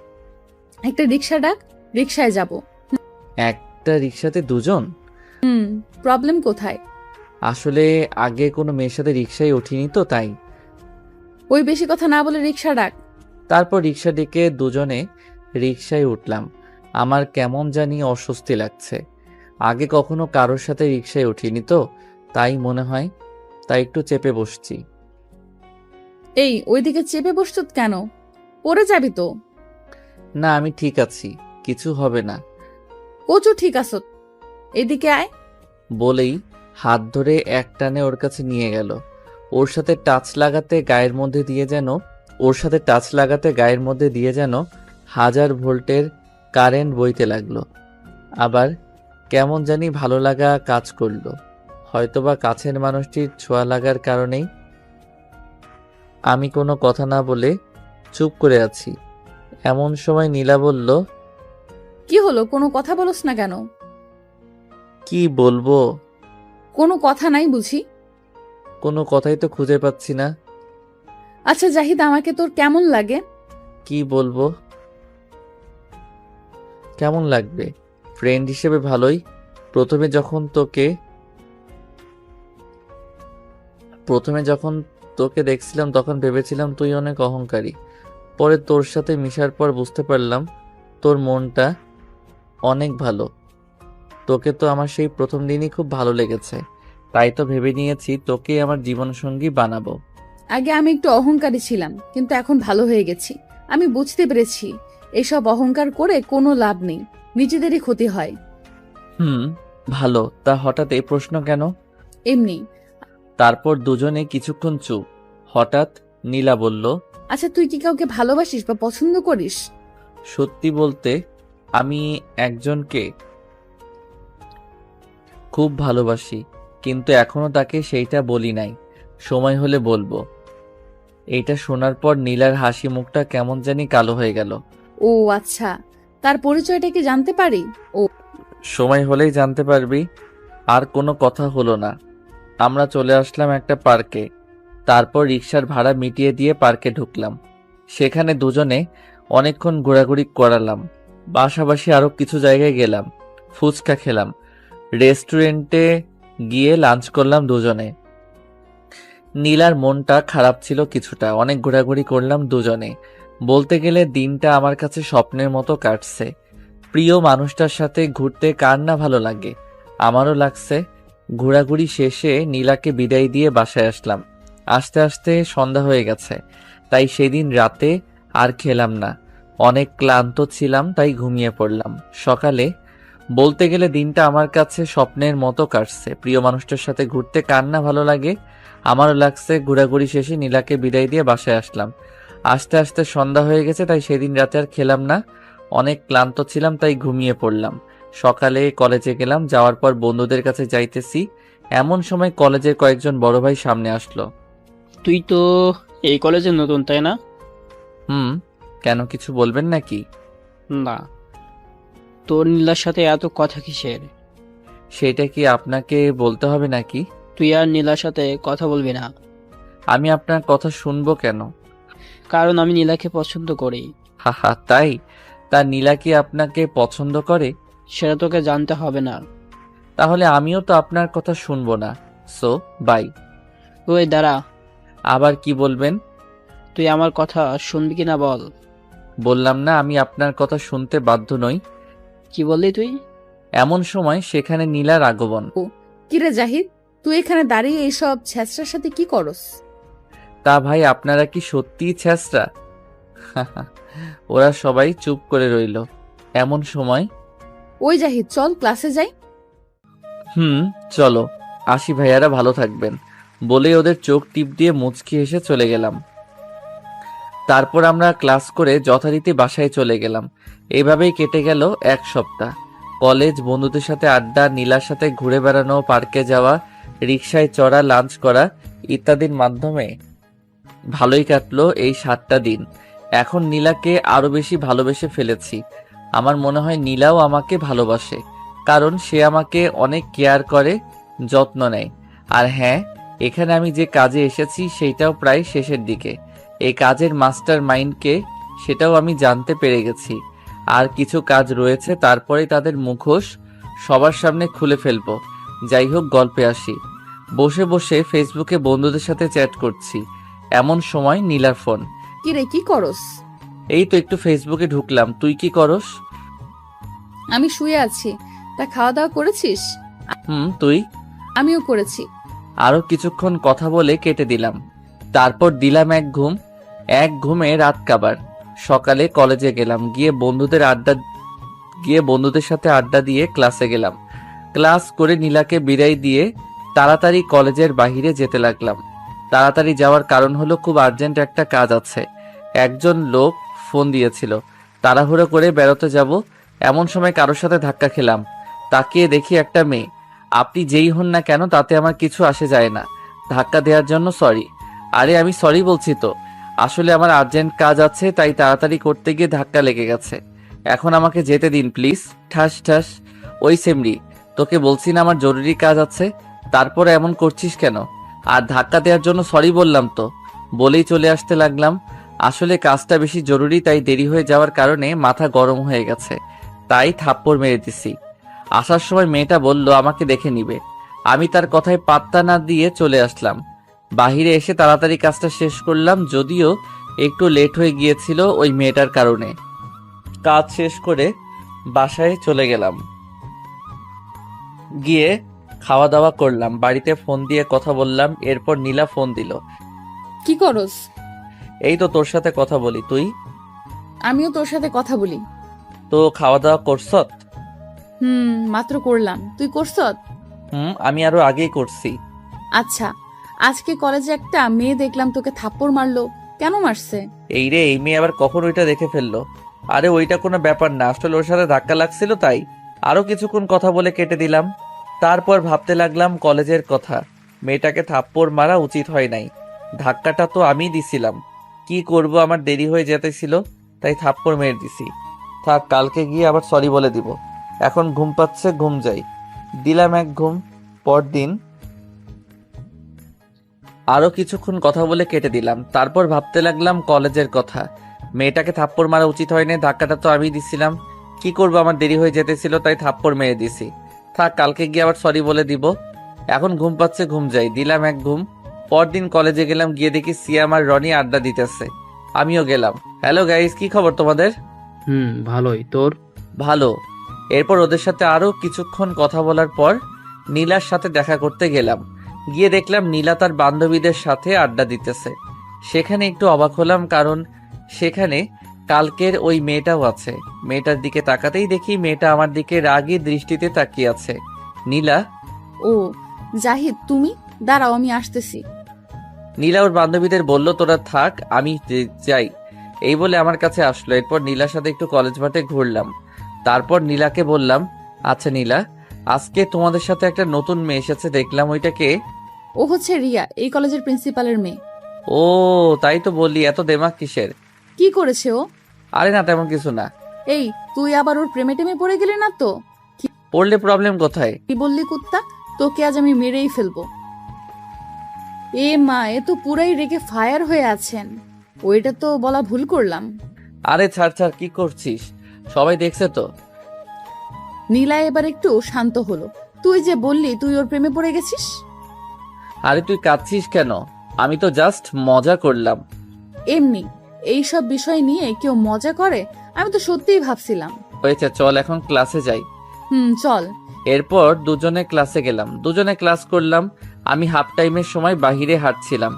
একটা রিক্সা ডাক, রিক্সায় যাব। একটা রিক্সাতে দুজন? প্রবলেম কোথায়? আসলে আগে কোনো মেয়ের সাথে রিক্সায় উঠিনি তো, তাই। ওই বেশি কথা না বলে রিক্সা ডাক। তারপর রিক্সা ডেকে দুজনে রিক্সায় উঠলাম। আমার কেমন জানি অস্বস্তি লাগছে। আগে কখনো কারোর সাথে রিক্সায় উঠিনি তো, তাই মনে হয়, তাই একটু চেপে বসছি। এই ওইদিকে চেপে বসত কেন? পড়ে যাবি তো। না, আমি ঠিক আছি, কিছু হবে না। কচু ঠিক আছো, এদিকে আয়। বলেই হাত ধরে এক টানে ওর কাছে নিয়ে গেল। ওর সাথে টাচ লাগাতে গায়ের মধ্যে দিয়ে যেন 1000 ভোল্টের কারেন্ট বইতে লাগলো। আবার কেমন জানি ভালো লাগা কাজ করলো, হয়তোবা কাছের মানুষটির ছোঁয়া লাগার কারণেই। আমি কোনো কথা না বলে চুপ করে আছি। এমন সময় নীলা বলল, কি হলো, কোনো কথা বলস না কেন? কি বলবো? কোনো কথা বলস না কেন? কি বলবো? কোনো কথা নাই বুঝি? কোনো কথাই তো খুঁজে পাচ্ছি না। আচ্ছা জাহিদ, আমাকে তোর কেমন লাগে? কি বলবো? কেমন লাগবে? ফ্রেন্ড হিসেবে ভালোই। প্রথমে যখন তোকে প্রথমে যখন তোকে দেখছিলাম তখন ভেবেছিলাম তুই অনেক অহংকারী। পরে তোর সাথে মিশার পর বুঝতে পারলাম তোর মনটা অনেক ভালো। তোকে তো আমার সেই প্রথম দিনই খুব ভালো লেগেছে, তাই তো ভেবে নিয়েছি তোকেই আমার জীবনসঙ্গী বানাবো। আগে আমি একটু অহংকারী ছিলাম, কিন্তু এখন ভালো হয়ে গেছি। আমি বুঝতে পেরেছি এসব অহংকার করে কোনো লাভ নেই, নিজেদেরই ক্ষতি হয়। ভালো। তা হঠাৎ এই প্রশ্ন কেন? এমনি। তারপর দুজনে কিছুক্ষণ চুপ। হঠাৎ নীলা বলল, আচ্ছা তুই কি কাউকে ভালোবাসিস বা পছন্দ করিস? সত্যি বলতে আমি একজনকে খুব ভালোবাসি, কিন্তু এখনো তাকে সেইটা বলি নাই। সময় হলে বলবো। এইটা শোনার পর নীলার হাসি মুখটা কেমন জানি কালো হয়ে গেল। ও আচ্ছা, তার পরিচয়টা কি জানতে পারি? ও সময় হলেই জানতে পারবি। আর কোনো কথা হলো না। আমরা চলে আসলাম একটা পার্কে। তারপর রিকশার ভাড়া মিটিয়ে দিয়ে পার্কে ঢুকলাম। সেখানে দুজনে অনেকক্ষণ ঘোরাঘুরি করালাম। পাশাপাশি আরো কিছু জায়গায় গেলাম, ফুচকা খেলাম, রেস্টুরেন্টে গিয়ে লাঞ্চ করলাম দুজনে। নীলার মনটা খারাপ ছিল কিছুটা, অনেক ঘোরাঘুরি করলাম দুজনে। বলতে গেলে দিনটা আমার কাছে স্বপ্নের মতো কাটছে। প্রিয় মানুষটার সাথে ঘুরতে কার না ভালো লাগে, আমারও লাগছে। ঘোরাঘুরি শেষে নীলাকে বিদায় দিয়ে বাসায় আসলাম। আস্তে আস্তে সন্ধ্যা হয়ে গেছে, তাই সেদিন রাতে আর খেলাম না। অনেক ক্লান্ত ছিলাম, তাই ঘুমিয়ে পড়লাম। সকালে বলতে গেলে দিনটা আমার কাছে স্বপ্নের মতো কাটছে। প্রিয় মানুষটার সাথে ঘুরতে কার না ভালো লাগে, আমারও লাগছে। ঘোরাঘুরি শেষে নীলাকে বিদায় দিয়ে বাসায় আসলাম। আস্তে আস্তে সন্ধ্যা হয়ে গেছে, তাই সেদিন রাতে আর খেলাম না। অনেক ক্লান্ত ছিলাম, তাই ঘুমিয়ে পড়লাম। সকালে কলেজে গেলাম। যাওয়ার পর বন্ধুদের কাছে যাইতেছি, এমন সময় কলেজের কয়েকজন বড় ভাই সামনে আসলো। তুই তো এই কলেজে নতুন, তাই না? কেন, কিছু বলবেন নাকি? না, তোর নীলার সাথে এত কথা কিসের? সেটা কি আপনাকে বলতে হবে নাকি? তুই আর নীলার সাথে কথা বলবি না। আমি আপনার কথা শুনবো কেন? কারণ আমি নীলাকে পছন্দ করি। হাহা, তাই? তা নীলা কি আপনাকে পছন্দ করে? সেটা তোকে জানতে হবে না। তাহলে আমিও তো আপনার কথা শুনবো না। So bye. ওই দাঁড়া, আবার কি বলবেন? তুই আমার কথা শুনবি কিনা বল। বললাম না আমি আপনার কথা শুনতে বাধ্য নই। কি বললি তুই? এমন সময় সেখানে নীলার আগমন। কিরে জাহিদ, তুই এখানে দাঁড়িয়ে এইসব ছেঁচড়ার সাথে কি করস? তা ভাই, আপনারা কি সত্যিই ছেঁচড়া? ওরা সবাই চুপ করে রইল। এমন সময়, ওই জাহিদ চল ক্লাসে যাই। চলো। আসি ভাইয়ারা, ভালো থাকবেন বলে ওদের চোখ টিপ দিয়ে মুচকি হেসে চলে গেলাম। তারপর আমরা ক্লাস করে যথারীতি বাসায় চলে গেলাম। এইভাবেই কেটে গেল এক সপ্তাহ। কলেজ, বন্ধুদের সাথে আড্ডা, নীলার সাথে ঘুরে বেড়ানো, পার্কে যাওয়া, রিকশায় চড়া, লাঞ্চ করা ইত্যাদির মাধ্যমে ভালোই কাটলো এই 7টা দিন। এখন নীলাকে আরো বেশি ভালোবেসে ফেলেছি। আমার মনে হয় নীলাও আমাকে ভালোবাসে, কারণ সে আমাকে অনেক কেয়ার করে, যত্ন নেয়। আর হ্যাঁ, এখানে আমি যে কাজে এসেছি সেইটাও প্রায় শেষের দিকে। এই কাজের মাস্টার মাইন্ডকে সেটাও আমি জানতে পেরে গেছি। আর কিছু কাজ রয়েছে, তারপরে তাদের মুখোশ সবার সামনে খুলে ফেলবো। যাই হোক, গল্পে আসি। বসে বসে ফেসবুকে বন্ধুদের সাথে চ্যাট করছি, এমন সময় নীলার ফোন। কিরে, কি করস? এই তো একটু ফেসবুকে ঢুকলাম। তুই কি করস? আমি শুয়ে আছি। তা খাওয়া দাওয়া করেছিস? তুই? আমিও করেছি। আরো কিছুক্ষণ কথা বলে কেটে দিলাম। তারপর দিলাম এক ঘুমে রাত কাবার। সকালে কলেজে গেলাম, গিয়ে বন্ধুদের সাথে আড্ডা দিয়ে ক্লাসে গেলাম। ক্লাস করে নীলাকে বিদায় দিয়ে তাড়াতাড়ি কলেজের বাহিরে যেতে লাগলাম। তাড়াতাড়ি যাওয়ার কারণ হলো খুব আর্জেন্ট একটা কাজ আছে। একজন লোক ফোন দিয়েছিল, তাড়াহুড়ো করে বেরোতে যাব। এমন সময় কারোর সাথে ধাক্কা খেলাম। তাকিয়ে দেখি একটা মেয়ে। আপনি যেই হন না কেন তাতে আমার কিছু আসে যায় না। ধাক্কা দেওয়ার জন্য সরি। আরে আমি সরি বলছি তো, আসলে আমার আর্জেন্ট কাজ আছে, তাই তাড়াতাড়ি করতে গিয়ে ধাক্কা লেগে গেছে। এখন আমাকে যেতে দিন প্লিজ। ঠাস ঠাস। ওই সেমরি, তোকে বলছি না আমার জরুরি কাজ আছে, তারপরে এমন করছিস কেন? আর ধাক্কা দেওয়ার জন্য সরি বললাম তো, বলেই চলে আসতে লাগলাম। আসলে কাজটা বেশি জরুরি, তাই দেরি হয়ে যাওয়ার কারণে মাথা গরম হয়ে গেছে, তাই থাপ্পড় মেরে দিছি। আসার সময় মেয়েটা বলল আমাকে দেখে নিবে, আমি তার কথায় পাত্তা না দিয়ে চলে আসলাম। বাহিরে এসে তাড়াতাড়ি কাজটা শেষ করলাম, যদিও একটু লেট হয়ে গিয়েছিল ওই মেয়েটার কারণে। কাজ শেষ করে বাসায় চলে গেলাম, গিয়ে খাওয়া দাওয়া করলাম, বাড়িতে ফোন দিয়ে কথা বললাম। এরপর নীলা ফোন দিল। কি করস? এই তো তোর সাথে কথা বলি, তুই? আমিও তোর সাথে কথা বলি। তো খাওয়া দাওয়া করছত? মাত্র করলাম, তুই করছত? আমি আরো আগেই করছি। আচ্ছা, আজকে কলেজে একটা মেয়ে দেখলাম তোকে থাপ্পড় মারলো, কেন মারছে? এই রে, এই মেয়ে আবার কখন ওইটা দেখে ফেললো? আরে ওইটা কোনো ব্যাপার না, আসলে ওর সাথে ধাক্কা লাগছিল, তাই আরো কিছুক্ষণ কথা বলে কেটে দিলাম। তারপর ভাবতে লাগলাম কলেজের কথা। মেয়েটাকে থাপ্পড় মারা উচিত হয় নাই, ধাক্কাটা তো আমিই দিছিলাম। কি করব, আমার দেরি হয়ে যেতেছিল, তাই থাপ্পড় মেরে দিছি। থাক, কালকে গিয়ে আবার সরি বলে দিব। এখন ঘুম পাচ্ছে, ঘুম যাই। দিলাম এক ঘুম। পরদিন আরো কিছুক্ষণ কথা বলে কেটে দিলাম। তারপর ভাবতে লাগলাম কলেজের কথা। মেয়েটাকে থাপ্পড় মারা উচিত হয়নি, ধাক্কাটা তো আমি দিছিলাম। কি করব, আমার দেরি হয়ে যেতেছিল, তাই থাপ্পড় মেরে দিছি। থাক, কালকে গিয়ে আবার সরি বলে দিব। এখন ঘুম পাচ্ছে, ঘুম যাই। দিলাম এক ঘুম। পরদিন কলেজে গেলাম, গিয়ে দেখি সিয়াম আর রনি আড্ডা দিতেছে, আমিও গেলাম। হ্যালো গাইস, কি খবর তোমাদের? ভালোই, তোর? ভালো। এরপর ওদের সাথে আরো কিছুক্ষণ কথা বলার পর নীলার সাথে দেখা করতে গেলাম। গিয়ে দেখলাম নীলা তার বান্ধবীদের সাথে আড্ডা দিতেছে। সেখানে একটু অবাক হলাম, কারণ সেখানে কালকের ওই মেয়েটাও আছে। মেয়েটার দিকে তাকাতেই দেখি মেয়েটা আমার দিকে রাগী দৃষ্টিতে তাকিয়ে আছে। নীলা। ও জাহিদ, তুমি দাঁড়াও, আমি আসতেছি। নীলা ওর বান্ধবীদের বলল তোরা থাক, আমি যাই, এই বলে আমার কাছে আসলো। এরপর নীলার সাথে একটু কলেজ মাঠে ঘুরলাম। তারপর নীলাকে বললাম, আচ্ছা নীলা, আজকে তোমাদের সাথে একটা নতুন মেয়ে এসেছে দেখলাম, ওইটাকে? ও হচ্ছে রিয়া, এই কলেজের প্রিন্সিপালের মেয়ে। ও তাই তো বললি, এত দেমাক কিসের? কি করেছে ও? আরে না, তেমন কিছু না। এই, তুই আবার ওর প্রেমে টেমে পড়ে গেলি না তো? পড়লে প্রবলেম কোথায়? কি বললি কুত্তা, তোকে আজ আমি মেরেই ফেলবো। এ মা, এ তো পুরাই রেগে ফায়ার হয়ে আছেন। ওইটা তো বলা ভুল করলাম। আরে ছাড় ছাড়, কি করছিস? সবাই দেখছে তো। নীলা এবার একটু শান্ত হলো। তুই যে বললি তুই ওর প্রেমে পড়ে গেছিস। আরে তুই কাঁদছিস কেন? আমি তো জাস্ট মজা করলাম। এমনি এইসব বিষয় নিয়ে কেউ মজা করে? আমি তো সত্যিই ভাবছিলাম। হয়েছে, চল এখন ক্লাসে যাই। চল। এরপর দুজনে ক্লাসে গেলাম, দুজনে ক্লাস করলাম। আমি হাফ টাইমের সময় বাহিরে হাঁটছিলাম,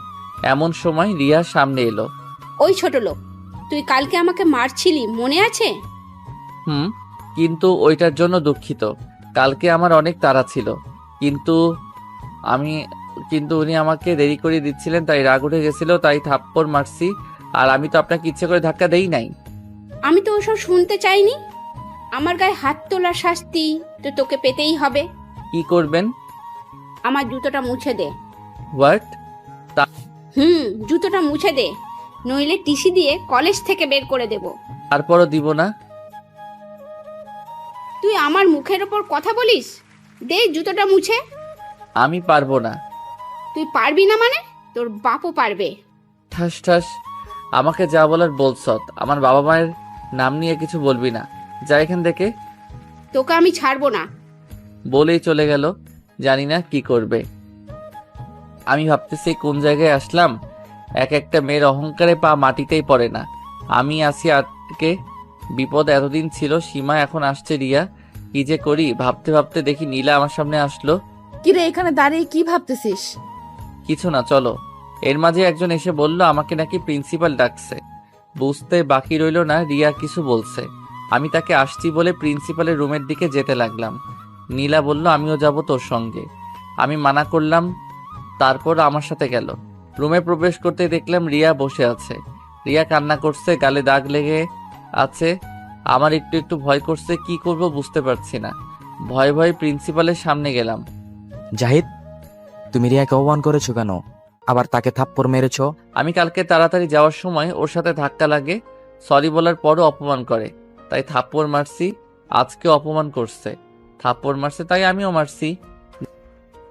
এমন সময় রিয়া সামনে এলো। ওই ছোট লোক, তুই কালকে আমাকে মারছিলি, মনে আছে? কিন্তু ওইটার জন্য দুঃখিত। কালকে আমার অনেক তাড়া ছিল, কিন্তু উনি আমাকে দেরি করে দিচ্ছিলেন, তাই রাগ উঠে গেছিল, তাই থাপ্পড় মারছি। আর আমি তো আপনাকে ইচ্ছে করে ধাক্কা দেই নাই। আমি তো ওসব শুনতে চাইনি। আমার গায়ে হাত তোলার শাস্তি তো তোকে পেতেই হবে। কি করবেন? আমার জুতোটা মুছে দে। হোয়াট? জুতোটা মুছে দে, নইলে টিসি দিয়ে কলেজ থেকে বের করে দেব। তারপরও দিব না। তুই আমার মুখের ওপর কথা বলিস? দে জুতোটা মুছে। আমি পারবো না। তুই পারবি না মানে? তোর বাপও পারবে। ঠাস ঠাস, আমাকে যা বলার বলছত। আমার বাবা মায়ের নাম নিয়ে কিছু বলবি না, যা এখান থেকে। তোকে আমি ছাড়বো না। বলেই চলে গেল, জানি না কি করবে। আমি ভাবতেছি কোন জায়গায় আসলাম। এক একটা মেয়ের অহংকারে পা মাটিতেই পড়ে না। আমি আসি আটকে, বিপদ এতদিন ছিল সীমা, এখন আসছে রিয়া। কি যে করি ভাবতে ভাবতে দেখি নীলা আমার সামনে আসলো। কিরে, এখানে দাঁড়িয়ে কি ভাবতেছিস? কিছু না, চলো। এর মাঝে একজন এসে বলল আমাকে নাকি প্রিন্সিপাল ডাকছে। বুঝতে বাকি রইল না রিয়া কিছু বলছে। আমি তাকে আসছি বলে প্রিন্সিপালের রুমের দিকে যেতে লাগলাম। নীলা বলল আমিও যাব তোর সঙ্গে। আমি মানা করলাম, তারপর আমার সাথে গেল। রুমে প্রবেশ করতে দেখলাম রিয়া বসে আছে। রিয়া কান্না করছে, গালে দাগ লেগে আছে। আমার একটু একটু ভয় করছে, কি করব বুঝতে পারছি না। ভয়ে ভয়ে প্রিন্সিপালের সামনে গেলাম। জাহিদ, তুমি রিয়াকে অপমান করেছো কেন? আবার তাকে থাপ্পড় মেরেছ? আমি কালকে তাড়াতাড়ি যাওয়ার সময় ওর সাথে ধাক্কা লাগে, সরি বলার পরও অপমান করে। তাই থাপ্পড় মারছি। আজকে অপমান করছে, থাপ্পড় মারছে তাই আমিও মারছি।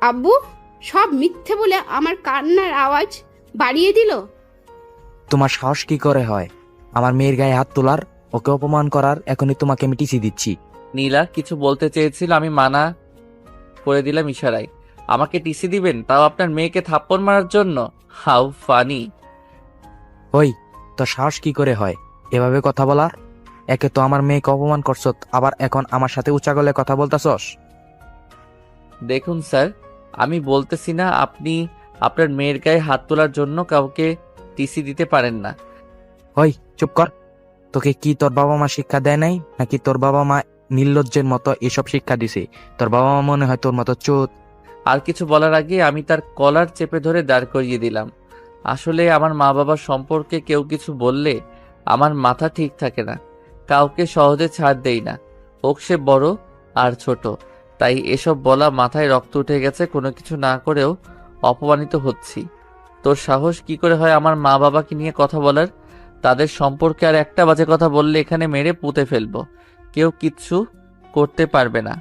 আব্বু সব মিথ্যে বলে আমার কান্নার আওয়াজ বাড়িয়ে দিল। তোমার সাহস কি করে হয় আমার মেয়ের গায়ে হাত তোলার, ওকে অপমান করার? এখনই তোমাকে আমি টিসি দিচ্ছি। নীলা কিছু বলতে চেয়েছিল, আমি মানা করে দিলাম ইশারায়। আমাকে টিসি দিবেন, তাও আপনার মেয়েকে থাপ্পড় মারার জন্য? How funny. ওই, তোর সাহস কি করে হয় এভাবে কথা বলার? একে তো আমার মেয়েকে অপমান করছ, আবার এখন আমার সাথে উঁচা গলে কথা বলতাছস। দেখুন স্যার, আমি বলতেছি না আপনি আপনার মেয়ের গায়ে হাত তোলার জন্য কাউকে টিসি দিতে পারেন না। ওই চুপ কর। তোকে কি তোর বাবা মা শিক্ষা দেয় নাই, নাকি তোর বাবা মা নির্লজ্জের মতো এসব শিক্ষা দিছে? তোর বাবা মা মনে হয় তোর মতো চোদ। আর কিছু বলার আগে আমি তার কলার চেপে ধরে দাঁড় করিয়ে দিলাম। আসলে আমার মা বাবার সম্পর্কে কেউ কিছু বললে আমার মাথা ঠিক থাকে না, কাউকে সহজে ছাড় দেই না, হোক সে বড় আর ছোট। তাই এসব বলা মাথায় রক্ত উঠে গেছে, কোনো কিছু না করেও অপমানিত হচ্ছি। তোর সাহস কি করে হয় আমার মা বাবাকে নিয়ে কথা বলার? তাদের সম্পর্কে আর একটা বাজে কথা বললে এখানে মেরে পুঁতে ফেলবো, কেউ কিচ্ছু করতে পারবে না।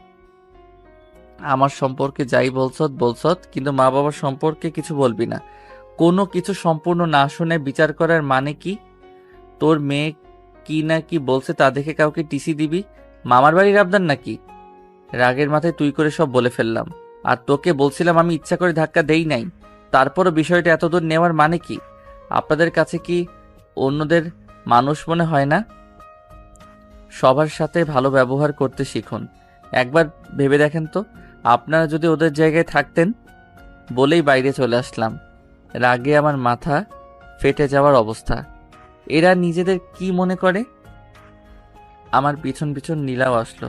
আমার সম্পর্কে যাই বলছত, কিন্তু মা বাবার সম্পর্কে কিছু বলবি না। কোনো কিছু সম্পূর্ণ না শুনে বিচার করার মানে কি? তোর মেয়ে কি না কি বলছে তা দেখে কাউকে টিসি দিবি? মামার বাড়ির আবদার নাকি? রাগের মাথায় তুই করে সব বলে ফেললাম। আর তোকে বলছিলাম আমি ইচ্ছা করে ধাক্কা দেই নাই। তারপরও বিষয়টা এতদূর নেওয়ার মানে কি? আপনাদের কাছে কি অন্যদের মানুষ মনে হয় না? সবার সাথে ভালো ব্যবহার করতে শিখুন। একবার ভেবে দেখেন তো, আপনারা যদি ওদের জায়গায় থাকতেন। বলেই বাইরে চলে আসলাম। রাগে আমার মাথা ফেটে যাওয়ার অবস্থা। এরা নিজেদের কি মনে করে? আমার পিছন পিছন নীলাও আসলো।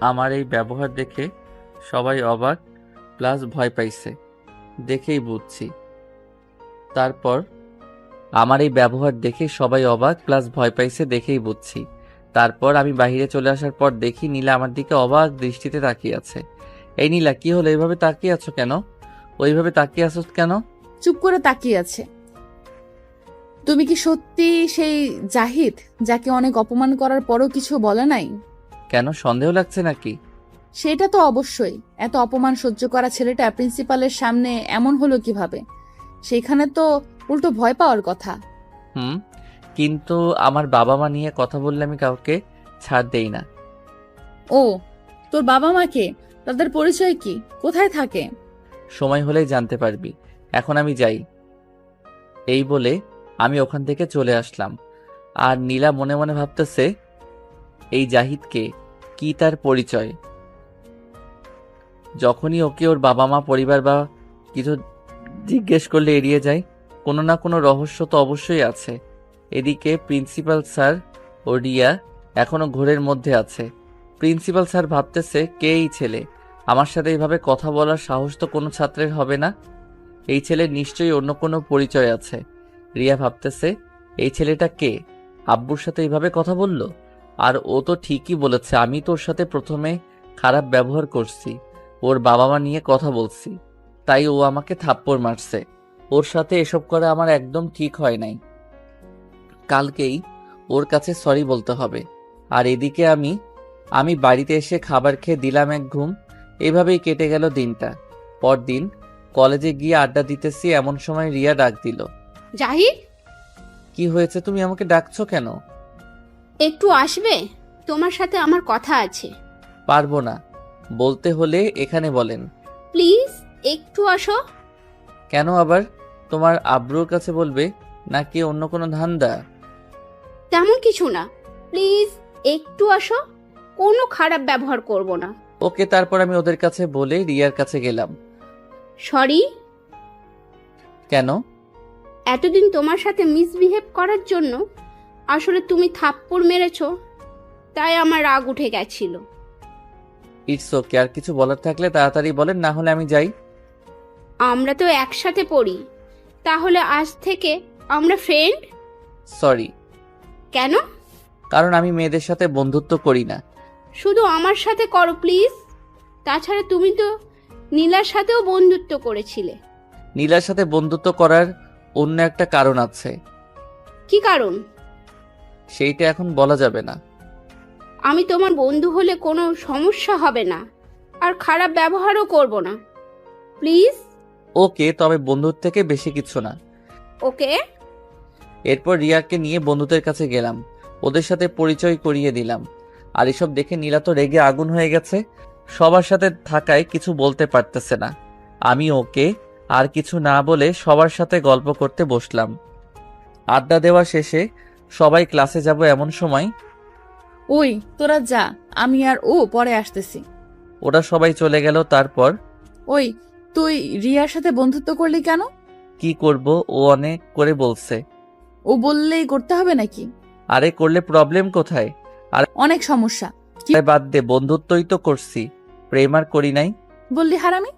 আমার এই ব্যবহার দেখে সবাই অবাক প্লাস ভয় পাইছে, দেখেই বুঝছি। তারপর আমি বাইরে চলে আসার পর দেখি নীলা আমার দিকে অবাক দৃষ্টিতে তাকিয়ে আছে। এই নীলা, কি হলো? এইভাবে তাকিয়ে আছো কেন? ওইভাবে তাকিয়ে আছো কেন? চুপ করে তাকিয়ে আছে। তুমি কি সত্যি সেই জাহিদ যাকে অনেক অপমান করার পরও কিছু বলে নাই? কেন, সন্দেহ লাগছে নাকি? সেটা তো অবশ্যই। এত অপমান সহ্য করা ছেলেটা প্রিন্সিপালের সামনে এমন হলো কিভাবে? সেখানে তো উল্টো ভয় পাওয়ার কথা। কিন্তু আমার বাবা মা নিয়ে কথা বললে আমি কাউকে ছাড় দেই না। ও, তোর বাবা মাকে? তাদের পরিচয় কি? কোথায় থাকে? সময় হলেই জানতে পারবি, এখন আমি যাই। এই বলে আমি ওখান থেকে চলে আসলাম। আর নীলা মনে মনে ভাবতেছে এই জাহিদকে, কি তার পরিচয়? যখনই ওকে ওর বাবা মা পরিবার বা কিছু জিজ্ঞেস করলে এড়িয়ে যায়। কোনো না কোনো রহস্য তো অবশ্যই আছে। এদিকে প্রিন্সিপাল স্যার ও রিয়া এখনো ঘোরের মধ্যে আছে। প্রিন্সিপাল স্যার ভাবতেছে কে এই ছেলে, আমার সাথে এইভাবে কথা বলার সাহস তো কোনো ছাত্রের হবে না। এই ছেলের নিশ্চয়ই অন্য কোনো পরিচয় আছে। রিয়া ভাবতেছে এই ছেলেটা কে, আব্বুর সাথে এইভাবে কথা বলল। আর ও তো ঠিকই বলেছে, আমি তো ওর সাথে প্রথমে খারাপ ব্যবহার করছি, ওর বাবা মা নিয়ে কথা বলছি, তাই ও আমাকে থাপ্পড় মারছে। ওর সাথে এসব করা আমার একদম ঠিক হয় নাই। কালকেই ওর কাছে সরি বলতে হবে। আর এদিকে আমি বাড়িতে এসে খাবার খেয়ে দিলাম এক ঘুম। এভাবেই কেটে গেল দিনটা। পরদিন কলেজে গিয়ে আড্ডা দিতেছি, এমন সময় রিয়া ডাক দিল। জাহিদ, কি হয়েছে? তুমি আমাকে ডাকছো কেন? একটু আসবে? তোমার সাথে আমার কথা আছে। পারবো না, বলতে হলে এখানে বলেন। প্লিজ একটু আসো। কেন আবার? তোমার আব্রুর কাছে বলবে নাকি অন্য কোনো ধান্দা? তেমন কিছু না, প্লিজ একটু আসো। কোনো খারাপ ব্যবহার করব না। ওকে। তারপর আমি ওদের কাছে বলে রিয়ার কাছে গেলাম। সরি। কেন? এতদিন তোমার সাথে মিসবিহেভ করার জন্য। আসলে তুমি থাপ্পড় মেরেছো, তাই আমার রাগ উঠে গেছিল। It's okay. আর কিছু বলার থাকলে তাড়াতাড়ি বলেন, না হলে আমি যাই। আমরা তো একসাথে পড়ি, তাহলে আজ থেকে আমরা ফ্রেন্ড। সরি। কেন? কারণ আমি মেয়েদের সাথে বন্ধুত্ব করি না। শুধু আমার সাথে করো প্লিজ। তাছাড়া তুমি তো নীলার সাথেও বন্ধুত্ব করেছিলে। নীলার সাথে বন্ধুত্ব করার অন্য একটা কারণ আছে। কি কারণ? সেইটা এখন বলা যাবে না। আমি তোমার বন্ধু হলে কোনো সমস্যা হবে না, আর খারাপ ব্যবহারও করব না। প্লিজ। ওকে, তবে বন্ধুর থেকে বেশি কিছু না। ওকে। এরপর রিয়াকে নিয়ে বন্ধুদের কাছে গেলাম, ওদের সাথে পরিচয় করিয়ে দিলাম। আর এসব দেখে নীলা তো রেগে আগুন হয়ে গেছে, সবার সাথে থাকায় কিছু বলতে পারতেছে না। আমি ওকে আর কিছু না বলে সবার সাথে গল্প করতে বসলাম। আড্ডা দেওয়া শেষে সবাই ক্লাসে যাব এমন সময় ওই তোরা যা, আমি আর ও পরে আসতেছি। ওরা সবাই চলে গেল। তারপর ওই তুই রিয়ার সাথে বন্ধুত্ব করলি কেন? কি করব, ও অনেক করে বলছে। ও বললেই করতে হবে নাকি? আরে করলে প্রবলেম কোথায়? আর অনেক সমস্যা। আরে বাদ দে, বন্ধুত্বই তো করছি, প্রেম আর করি নাই। বললি হারামি?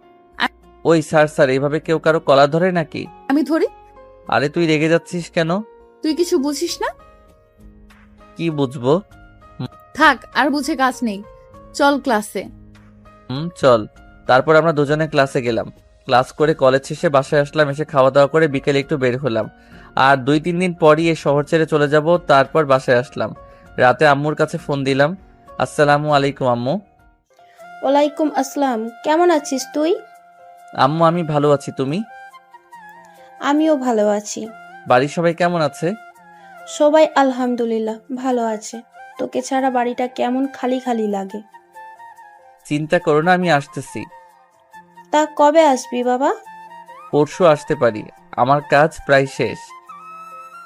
ওই স্যার এইভাবে কেউ কারো কলা ধরে নাকি? আমি ধরি? আরে তুই রেগে যাচ্ছিস কেন? তুই কিছু বুঝিস না? কি বুঝবো? থাক, আর বুঝে কাজ নেই, চল ক্লাসে। চল। তারপর আমরা দুজনে ক্লাসে গেলাম। ক্লাস করে কলেজ শেষে বাসায় আসলাম, এসে খাওয়া দাওয়া করে বিকেলে একটু বের হলাম। আর 2-3 দিন পরই এই শহর ছেড়ে চলে যাব। তারপর বাসায় আসলাম, রাতে আম্মুর কাছে ফোন দিলাম। আসসালামু আলাইকুম আম্মু। ওয়ালাইকুম আসসালাম। কেমন আছিস তুই? আম্মু আমি ভালো আছি, তুমি? আমিও ভালো আছি। বাড়ির সবাই কেমন আছে? সবাই আলহামদুলিল্লাহ ভালো আছে। তোকে ছাড়া বাড়িটা কেমন খালি খালি লাগে। চিন্তা করো না, আমি আসতেছি। তা কবে আসবি বাবা? পরশু আসতে পারি, আমার কাজ প্রায় শেষ।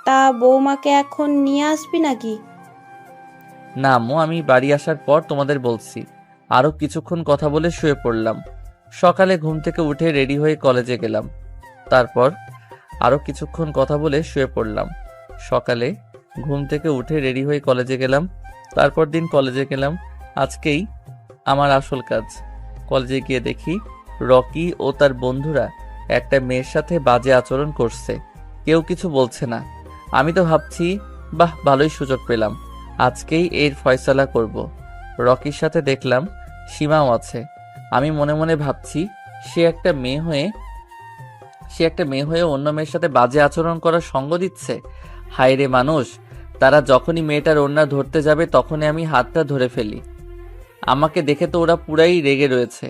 তা বৌমাকে এখন নিয়ে আসবি নাকি? না আম্মু, আমি বাড়ি আসার পর তোমাদের বলছি। আরো কিছুক্ষণ কথা বলে শুয়ে পড়লাম। সকালে ঘুম থেকে উঠে রেডি হয়ে কলেজে গেলাম। তারপর আরো কিছুক্ষণ কথা বলে শুয়ে পড়লাম। সকালে ঘুম থেকে উঠে রেডি হয়ে কলেজে গেলাম। তারপর দিন কলেজে গেলাম। আজকেই আমার আসল কাজ। কলেজে গিয়ে দেখি রকি ও তার বন্ধুরা একটা মেয়ের সাথে বাজে আচরণ করছে। কেউ কিছু বলছে না। আমি তো ভাবছি, বাহ, ভালোই সুযোগ পেলাম, আজকেই এর ফয়সালা করব। রকির সাথে দেখলাম সীমাও আছে। আমি মনে মনে ভাবছি, সে একটা মেয়ে হয়ে অন্য মেয়ের সাথে বাজে আচরণ করার সঙ্গ দিচ্ছে। হায় রে মানুষ, তারা যখনই মেয়েটার ওড়না ধরতে যাবে তখনই আমি হাতটা ধরে ফেলি। আমাকে দেখে তো ওরা পুরাই রেগে রয়েছে।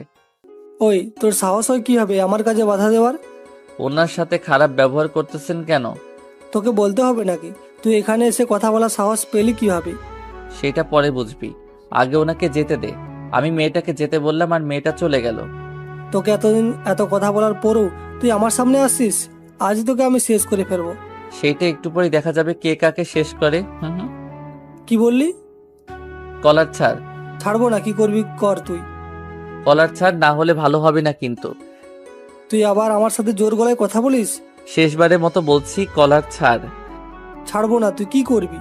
ওই তোর সাহস হয় কিভাবে আমার কাজে বাধা দেওয়ার? ওনার সাথে খারাপ ব্যবহার করতেছেন কেন? তোকে বলতে হবে নাকি? তুই এখানে এসে কথা বলার সাহস পেলি কিভাবে? সেটা পরে বুঝবি, আগে ওনাকে যেতে দে। আমি মেয়েটাকে যেতে বললাম আর মেয়েটা চলে গেল। তোকে এতদিন এত কথা বলার পরও তুই আমার সামনে আসছিস? আজ তোকে আমি শেষ করে ফেলবো। সেইটা একটু পরে দেখা যাবে কে কাকে শেষ করে। কি বললি? কলার ছাড়। ছাড়বো না, কি করবি কর তুই। কলার ছাড় না হলে ভালো হবে না কিন্তু। তুই আবার আমার সাথে জোর গলায় কথা বলিস? শেষবারের মতো বলছি, কলার ছাড়। ছাড়বো না, তুই কি করবি?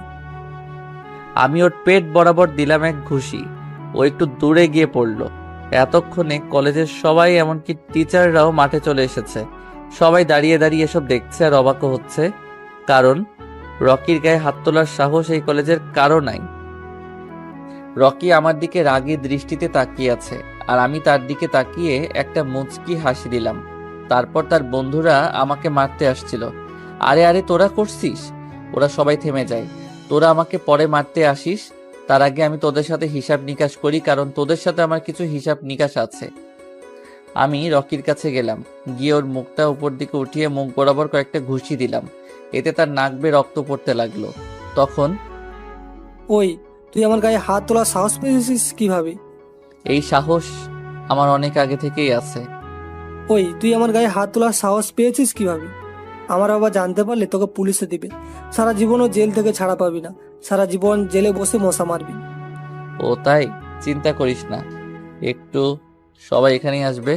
আমি ওর পেট বরাবর দিলাম এক ঘুষি। ও একটু দূরে গিয়ে পড়লো। এতক্ষণে কলেজের সবাই, এমনকি টিচাররাও মাঠে চলে এসেছে। সবাই দাঁড়িয়ে দাঁড়িয়ে এসব দেখছে আর অবাকও হচ্ছে, কারণ রকির গায়ে হাত তোলার সাহস এই কলেজের কারো নাই। রকি আমার দিকে রাগী দৃষ্টিতে তাকিয়ে আছে, আর আমি তার দিকে তাকিয়ে একটা মুচকি হাসি দিলাম। তারপর তার বন্ধুরা আমাকে মারতে আসছিল। আরে আরে তোরা করছিস? ওরা সবাই থেমে যায়। তোরা আমাকে পরে মারতে আসিস, তার আগে আমি তোদের সাথে হিসাব নিকাশ করি, কারণ তোদের সাথে আমার কিছু হিসাব নিকাশ আছে। আমি রকির কাছে গেলাম, গিয়ে ওর মুখটা উপর দিকে উঠিয়ে মুখ বরাবর কয়েকটা ঘুষি দিলাম। এতে তার নাক বেয়ে রক্ত পড়তে লাগলো। তখন ওই তুই আমার গায়ে হাত তোলার সাহস পেয়েছিস কিভাবে? এই সাহস আমার অনেক আগে থেকেই আছে। ওই তুই আমার গায়ে হাত তোলার সাহস পেয়েছিস কিভাবে? আমার বাবা জানতে পারলে তোকে পুলিশে দিবে। সারা জীবনও জেল থেকে ছাড়া পাবি না, সারা জীবন জেলে বসে মশা মারবি। ও তাই? চিন্তা করিস না, একটু সবাই এখানেই আসবে।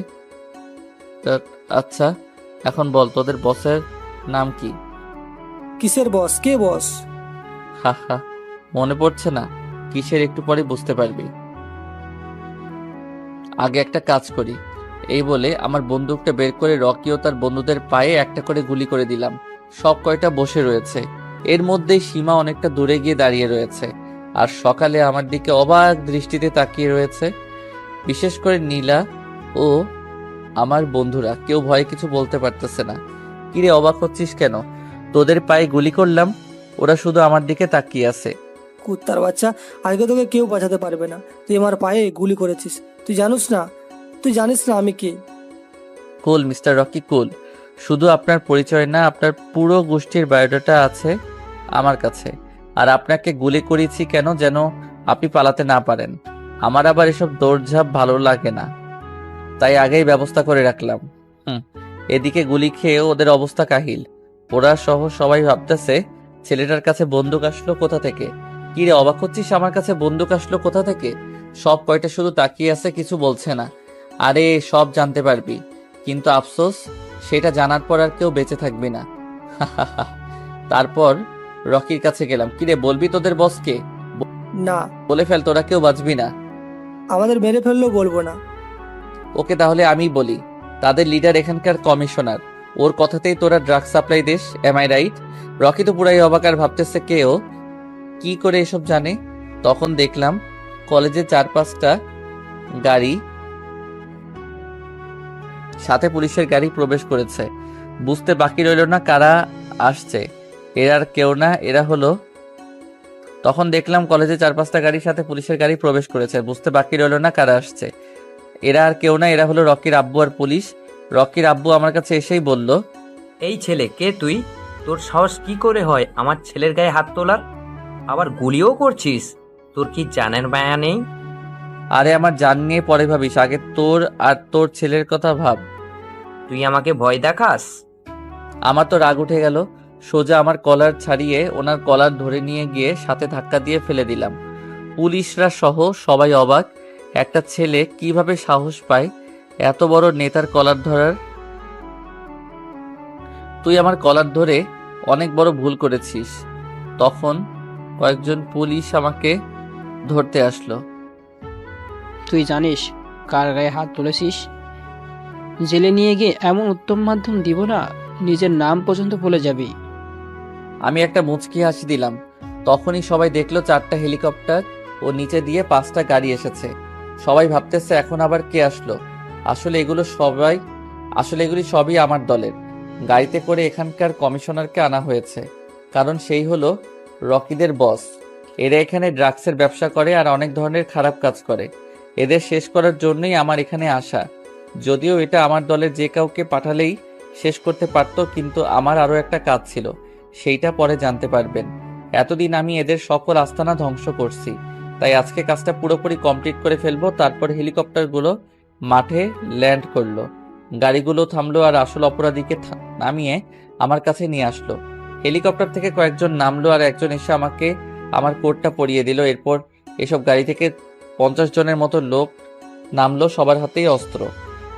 আচ্ছা এখন বল, তোদের বসের নাম কি? কিসের বস? কে বস? হা হা, মনে পড়ছে না? কিসের একটু পরে বুঝতে পারবি। আগে একটা কাজ করি। এই বলে আমার বন্দুকটা বের করে রকি ও তার বন্ধুদের পায়ে একটা করে গুলি করে দিলাম। সব কয়টা বসে রয়েছে। এর মধ্যেই সীমা অনেকটা দূরে গিয়ে দাঁড়িয়ে রয়েছে, আর সকালে আমার দিকে অবাক দৃষ্টিতে তাকিয়ে রয়েছে। বিশেষ করে নীলা ও আমার বন্ধুরা কেউ ভয়ে কিছু বলতে পারতেছে না। কিরে অবাক হচ্ছিস কেন? তোদের পায়ে গুলি করলাম, ওরা শুধু আমার দিকে তাকিয়ে আছে। কুত্তার বাচ্চা, আজকে তোকে কেউ বাঁচাতে পারবে না। তুই আমার পায়ে গুলি করেছিস, তুই জানিস না আমি কে। কুল মিস্টার রকি, কুল। শুধু আপনার পরিচয় না, আপনার পুরো গোষ্ঠীর বায়োডাটা আছে আমার কাছে। আর আপনাকে গুলি করেছি কেন, যেন আপনি পালাতে না পারেন। আমার আবার এসব দৌড়ঝাঁপ ভালো লাগে না, তাই আগেই ব্যবস্থা করে রাখলাম। এদিকে গুলি খেয়ে ওদের অবস্থা কাহিল। ওরা সহ সবাই ভাবতেছে ছেলেটার কাছে বন্দুক আসলো কোথা থেকে। কি রে, অবাক হচ্ছিস আমার কাছে বন্দুক আসলো কোথা থেকে? সব কয়টা শুধু তাকিয়ে আছে, কিছু বলছে না। আরে সব জানতে পারবি, কিন্তু আফসোস সেটা জানার পর আর কেউ বেঁচে থাকবি না। তারপর রকির কাছে গেলাম। কিরে, বলবি তোদের বসকে? না, বলে ফেল, তোরা কেউ বাঁচবি না। আমাদের মেরে ফেললেও বলবো না। ওকে, তাহলে আমি বলি। তাদের লিডার এখানকার কমিশনার, ওর কথাতেই তোরা ড্রাগ সাপ্লাই দিস, এম আই রাইট? রকি তো পুরাই অবাক আর ভাবতেছে কেউ কি করে এসব জানে। তখন দেখলাম কলেজে 4-5টা গাড়ি, সাথে পুলিশের গাড়ি প্রবেশ করেছে। বুঝতে বাকি রইল না কারা আসছে। এরা আর কেউ না, এরা হলো। তখন দেখলাম কলেজে 4-5টা গাড়ির সাথে পুলিশের গাড়ি প্রবেশ করেছে। বুঝতে বাকি রইল না কারা আসছে। এরা আর কেউ না, এরা হলো রকির আব্বু আর পুলিশ। রকির আব্বু আমার কাছে এসেই বলল, এই ছেলে কে তুই? তোর সাহস কি করে হয় আমার ছেলের গায়ে হাত তোলার? আবার গুলিও করছিস? তোর কি জানের মায়া নেই? আরে আমার জান নিয়ে পরে ভাবিস, আগে তোর আর তোর ছেলের কথা ভাব। তুই আমাকে ভয় দেখাস? আমার তো রাগ উঠে গেল। সোজা আমার কলার ছাড়িয়ে ওনার কলার ধরে নিয়ে গিয়ে সাথে ধাক্কা দিয়ে ফেলে দিলাম। পুলিশরা সহ সবাই অবাক, একটা ছেলে কিভাবে সাহস পায় এত বড় নেতার কলার ধরার। তুই আমার কলার ধরে অনেক বড় ভুল করেছিস। তখন কয়েকজন পুলিশ আমাকে ধরতে আসলো। তুই জানিস কার গায়ে হাত তুলেছিস? জেলে নিয়ে গিয়ে এমন উত্তম মাধ্যম দিব না, নিজের নাম পর্যন্ত ভুলে যাবি। আমি একটা মুচকি হাসি দিলাম। তখনই সবাই দেখলো 4টা হেলিকপ্টার ও নিচে দিয়ে 5টা গাড়ি এসেছে। সবাই ভাবতেছে এখন আবার কে আসলো। আসলে এগুলি সবই আমার দলের। গাড়িতে করে এখানকার কমিশনারকে আনা হয়েছে, কারণ সেই হলো রকিদের বস। এরা এখানে ড্রাগসের ব্যবসা করে আর অনেক ধরনের খারাপ কাজ করে। এদের শেষ করার জন্যই আমার এখানে আসা। যদিও এটা আমার দলের যে কাউকে পাঠালেই শেষ করতে পারতো, কিন্তু আমার আরও একটা কাজ ছিল, সেইটা পরে জানতে পারবেন। এতদিন আমি এদের সকল আস্তানা ধ্বংস করছি, তাই আজকে কাজটা পুরোপুরি কমপ্লিট করে ফেলবো। তারপর হেলিকপ্টারগুলো মাঠে ল্যান্ড করলো, গাড়িগুলো থামলো আর আসল অপরাধীকে নামিয়ে আমার কাছে নিয়ে আসলো। হেলিকপ্টার থেকে কয়েকজন নামলো আর একজন এসে আমাকে আমার কোটটা পরিয়ে দিল। এরপর এসব গাড়ি থেকে 50 জনের মতো লোক নামলো, সবার হাতেই অস্ত্র।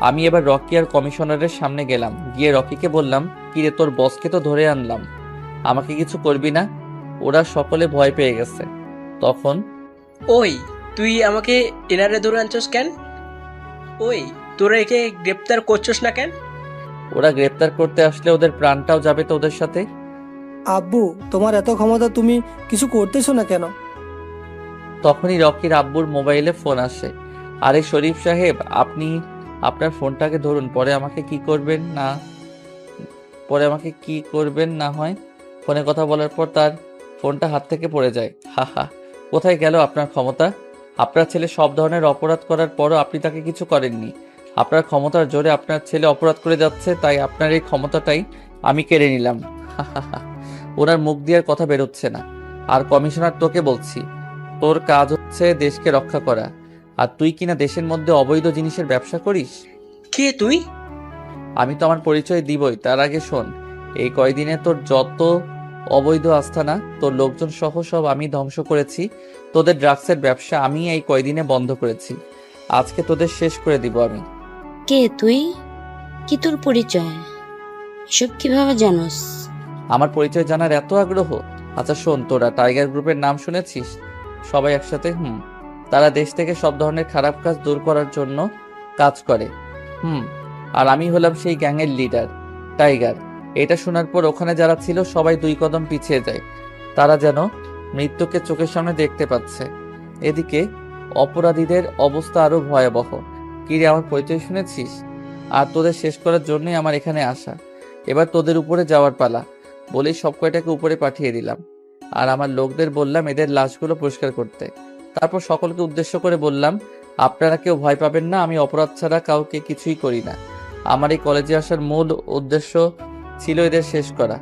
আমি এবার রকি আর কমিশনারের সামনে গেলাম। গিয়ে রকিকে বললাম, কিরে, তোর বসকে তো ধরে আনলাম, আমাকে কিছু করবি না? ওরা সকলে ভয় পেয়ে গেছে। তখন, ওই তুই আমাকে এনারে ধরে আনছস কেন? ওই তোরা একে গ্রেপ্তার করছস না কেন? ওরা গ্রেপ্তার করতে আসলে ওদের প্রাণটাও যাবে তো ওদের সাথে। আব্বু, তোমার এত ক্ষমতা, তুমি কিছু করতেছো না কেন? তখনই রকির আব্বুর মোবাইলে ফোন আসে। আরে শরীফ সাহেব, আপনি আপনার ফোনটাকে ধরুন, পরে আমাকে কি করবেন না হয়। ফোনে কথা বলার পর তার ফোনটা হাত থেকে পড়ে যায়। হা, কোথায় গেল আপনার ক্ষমতা? আপনার ছেলে সব ধরনের অপরাধ করার পরও আপনি তাকে কিছু করেননি। আপনার ক্ষমতার জোরে আপনার ছেলে অপরাধ করে যাচ্ছে, তাই আপনার এই ক্ষমতাটাই আমি কেড়ে নিলাম। ওনার মুখ দিয়ে আর কথা বেরোচ্ছে না। আর কমিশনার, তোকে বলছি, তোর কাজ হচ্ছে দেশকে রক্ষা করা, আর তুই কিনা দেশের মধ্যে অবৈধ জিনিসের ব্যবসা করিস। কে তুই? আমি তো আমার পরিচয় দিবই, তার আগে শোন, এই কয়দিনে তোর যত অবৈধ আস্তানা, তোর লোকজন সহ সব আমি ধ্বংস করেছি। তোদের ড্রাগসের ব্যবসা আমি এই কয়দিনে বন্ধ করেছি। আজকে তোদের শেষ করে দিব আমি। কে তুই? কি তোর পরিচয়? এসব কিভাবে জানোস? আমার পরিচয় জানার এত আগ্রহ? আচ্ছা শোন, তোরা টাইগার গ্রুপের নাম শুনেছিস? সবাই একসাথে তারা দেশ থেকে সব ধরনের খারাপ কাজ দূর করার জন্য কাজ করে। আর আমি হলাম সেই গ্যাংয়ের লিডার, টাইগার। এটা শোনার পর ওখানে যারা ছিল সবাই 2 কদম পিছিয়ে যায়। তারা যেন মৃত্যুকে চোখের সামনে দেখতে পাচ্ছে। এদিকে অপরাধীদের অবস্থা আরো ভয়াবহ। কিরে, আমার পরিচয় শুনেছিস? আর তোদের শেষ করার জন্যই আমার এখানে আসা। এবার তোদের উপরে যাওয়ার পালা। বলেই সব কয়টাকে উপরে পাঠিয়ে দিলাম। আর আমার লোকদের বললাম এদের লাশগুলো পরিষ্কার করতে। তারপর সকলকে উদ্দেশ্য করে বললাম, আপনারা কেউ ভয় পাবেন না, আমি অপরাধ ছাড়া কাউকে কিছুই করি না। আমার এই কলেজে আসার মূল উদ্দেশ্য ছিল এদের শেষ করা,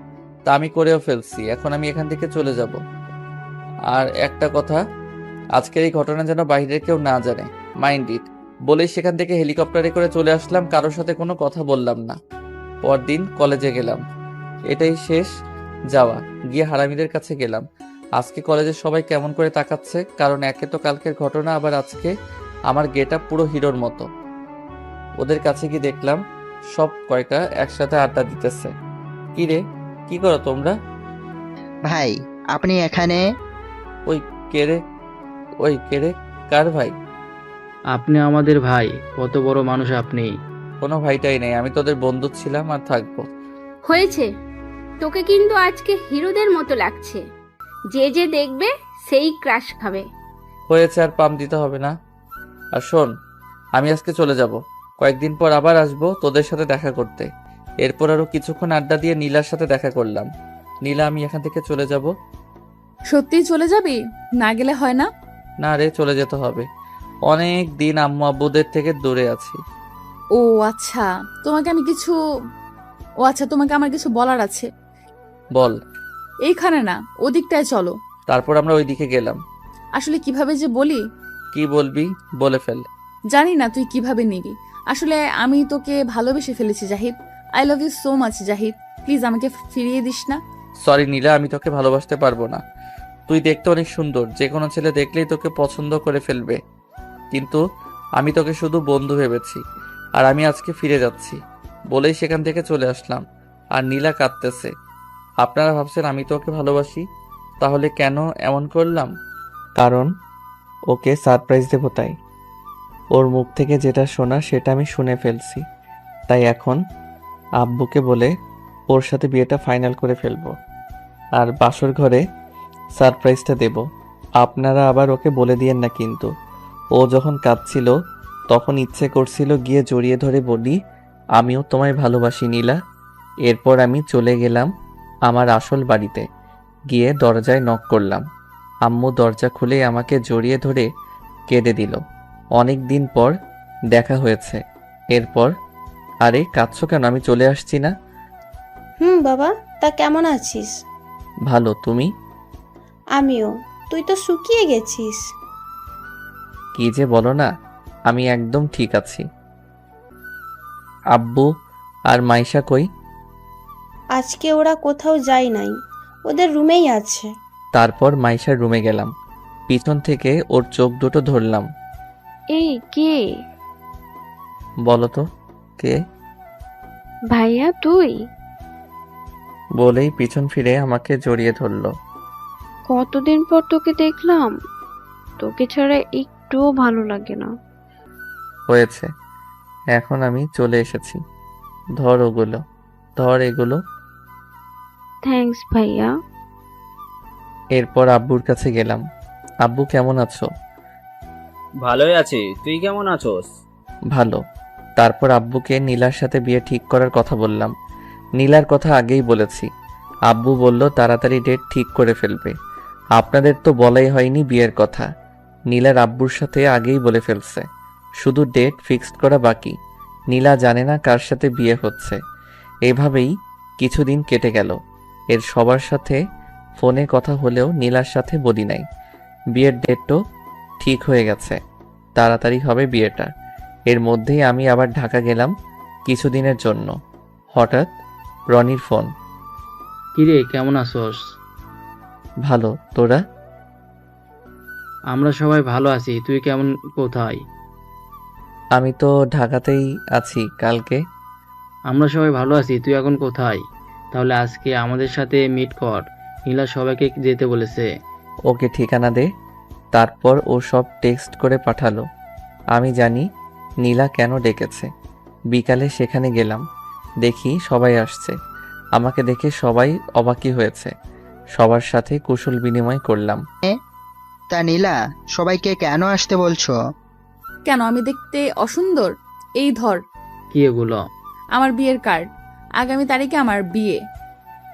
তা আমি করেও ফেলছি। এখন আমি এখান থেকে চলে যাব। আর একটা কথা, আজকের এই ঘটনা যেন বাইরের কেউ না জানে, মাইন্ড ইট। বলেই সেখান থেকে হেলিকপ্টারে করে চলে আসলাম, কারোর সাথে কোনো কথা বললাম না। পরদিন কলেজে গেলাম, এটাই শেষ যাওয়া। গিয়ে হারামিদের কাছে গেলাম। আজকে কলেজের সবাই কেমন করে তাকাচ্ছে, কারণ একে তো কালকের ঘটনা, আবার আজকে আমার গেটআপ পুরো হিরোর মতো। ওদের কাছে গিয়ে দেখলাম সব কয়টা একসাথে আড্ডা দিতেছে। কি রে, কি করো তোমরা? ভাই আপনি এখানে? ওই কে রে, কার ভাই? আপনি আমাদের ভাই, কত বড় মানুষ আপনি। কোনো ভাইটাই নেই, আমি তোদের বন্ধু ছিলাম আর থাকবো। হয়েছে, তোকে কিন্তু আজকে হিরোদের মতো লাগছে। যে যে দেখবে সেই ক্রাশ খাবে। হয়েছে, আর পাম দিতে হবে না। আর শোন, আমি আজকে চলে যাব, কয়েকদিন পর আবার আসবো তোদের সাথে দেখা করতে। এরপর আরো কিছুক্ষণ আড্ডা দিয়ে নীলার সাথে দেখা করলাম। নীলা, আমি এখান থেকে চলে যাব। সত্যিই চলে যাবি? না গেলে হয় না? না রে, চলে যেতে হবে। অনেক দিন আম্মু আব্বুদের থেকে দূরে আছি। ও আচ্ছা, তোমাকে আমার কিছু বলার আছে। বল। এইখানে না, ওদিকটায় চলো। তারপর আমরা ওই দিকে গেলাম। আসলে কিভাবে যে বলি। কি বলবি, বলে ফেল। জানি না তুই কিভাবে নিবি। আসলে আমি তোকে ভালোবেসে ফেলেছি Zahid. I love you so much Zahid, please আমাকে ফিরিয়ে দিস না। সরি নীলা, আমি তোকে ভালোবাসতে পারবো না। তুই দেখতে অনেক সুন্দর, যে কোনো ছেলে দেখলেই তোকে পছন্দ করে ফেলবে। কিন্তু আমি তোকে শুধু বন্ধু ভেবেছি, আর আমি আজকে ফিরে যাচ্ছি। বলেই সেখান থেকে চলে আসলাম। আর নীলা কাঁদতেছে। আপনারা ভাবছেন আমি তোকে ভালোবাসি, তাহলে কেন এমন করলাম? কারণ ওকে সারপ্রাইজ দেবো তাই। ওর মুখ থেকে যেটা শোনা সেটা আমি শুনে ফেলছি, তাই এখন আব্বুকে বলে ওর সাথে বিয়েটা ফাইনাল করে ফেলবো, আর বাসর ঘরে সারপ্রাইজটা দেব। আপনারা আবার ওকে বলে দিয়েন না কিন্তু। ও যখন কাঁদছিল তখন ইচ্ছে করছিল গিয়ে জড়িয়ে ধরে বলি, আমিও তোমায় ভালোবাসি নীলা। এরপর আমি চলে গেলাম আমার আসল বাড়িতে। গিয়ে দরজায় নক করলাম। আম্মু দরজা খুলে আমাকে জড়িয়ে ধরে কেঁদে দিল। অনেক দিন পর দেখা হয়েছে। এরপর, আরে কাঁদছো কেন, আমি চলে আসছি না? বাবা, তা কেমন আছিস? ভালো, তুমি? আমিও। তুই তো শুকিয়ে গেছিস। কি যে বলো না, আমি একদম ঠিক আছি। আব্বু আর মাইশা কই? আজকে ওরা কোথাও যায় নাই, ওদের রুমেই আছে। তারপর মাইশার রুমে গেলাম। পিছন থেকে ওর চোখ দুটো ধরলাম। এই কে? বলো তো কে? ভাইয়া তুই? বলেই পিছন ফিরে আমাকে জড়িয়ে ধরলো। কতদিন পর তোকে দেখলাম, তোকে ছাড়া একটুও ভালো লাগে না। হয়েছে, এখন আমি চলে এসেছি। ধর ওগুলো, ধর এগুলো। থ্যাঙ্কস ভাইয়া। এরপর আব্বুর কাছে গেলাম। আব্বু কেমন আছো? ভালোই আছি, তুই কেমন আছোস? ভালো। তারপর আব্বুকে নীলার সাথে বিয়ে ঠিক করার কথা বললাম। নীলার কথা আগেই বলেছি। আব্বু বলল তাড়াতাড়ি ডেট ঠিক করে ফেলবে। আপনাদের তো বলাই হয়নি বিয়ের কথা। নীলার আব্বুর সাথে আগেই বলে ফেলছে, শুধু ডেট ফিক্সড করা বাকি। নীলা জানে না কার সাথে বিয়ে হচ্ছে। এভাবেই কিছুদিন কেটে গেল। এর সবার সাথে ফোনে কথা হলেও নীলার সাথে বলি নাই। বিয়ের ডেটও ঠিক হয়ে গেছে, তাড়াতাড়ি হবে বিয়েটা। এর মধ্যেই আমি আবার ঢাকা গেলাম কিছুদিনের জন্য। হঠাৎ রনির ফোন। কিরে, কেমন আছোস? ভালো, তোরা? আমরা সবাই ভালো আছি, তুই কেমন, কোথায়? আমি তো ঢাকাতেই আছি। কালকে? আমরা সবাই ভালো আছি, তুই এখন কোথায়? তাহলে আজকে আমাদের সাথে মিট কর, নীলা সবাইকে যেতে বলেছে। ওকে ঠিকানা দে। তারপর ও সব টেক্সট করে পাঠালো। আমি জানি নীলা কেন ডেকেছে। বিকালে সেখানে গেলাম, দেখি সবাই আসছে। আমাকে দেখে সবাই অবাকই হয়েছে। সবার সাথে কুশল বিনিময় করলাম। তা নীলা, সবাইকে কেন আসতে বলছো? কেন, আমি দেখতে অসুন্দর? এই ধর। কি এগুলো? আমার বিয়ের কার্ড। আগামী তারিখে আমার বিয়ে।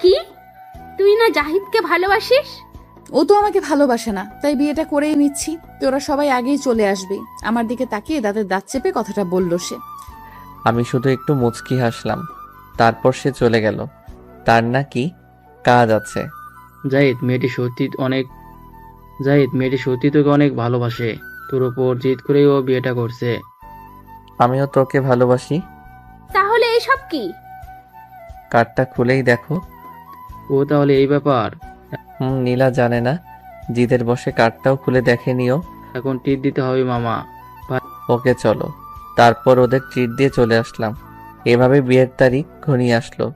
কি? তুই না জাহিদকে ভালোবাসিস? ও তো আমাকে ভালোবাসে না, তাই বিয়েটা করেই নিচ্ছি। তোরা সবাই আগেই চলে আসবি। আমার দিকে তাকিয়ে দাঁতের দাঁত চেপে কথাটা বলল সে। আমি শুধু একটু মুচকি হাসলাম। তারপর সে চলে গেল। তার নাকি কাজ আছে। জাহিদ, মেয়েটি সত্যি তোকে অনেক ভালোবাসে। তোর ওপর জিদ করেই ও বিয়েটা করছে। আমিও তোকে ভালোবাসি। তাহলে এসব কি? কার্ডটা খুলেই দেখো। ও তাহলে এই ব্যাপার। নীলা জানে না। জিদের বসে কার্ডটাও খুলে দেখে নিও। এখন টিপ দিতে হবে মামা। ওকে চলো। তারপর ওদের ট্রিট দিয়ে চলে আসলাম। এভাবে বিয়ের তারিখ ঘনিয়ে আসলো।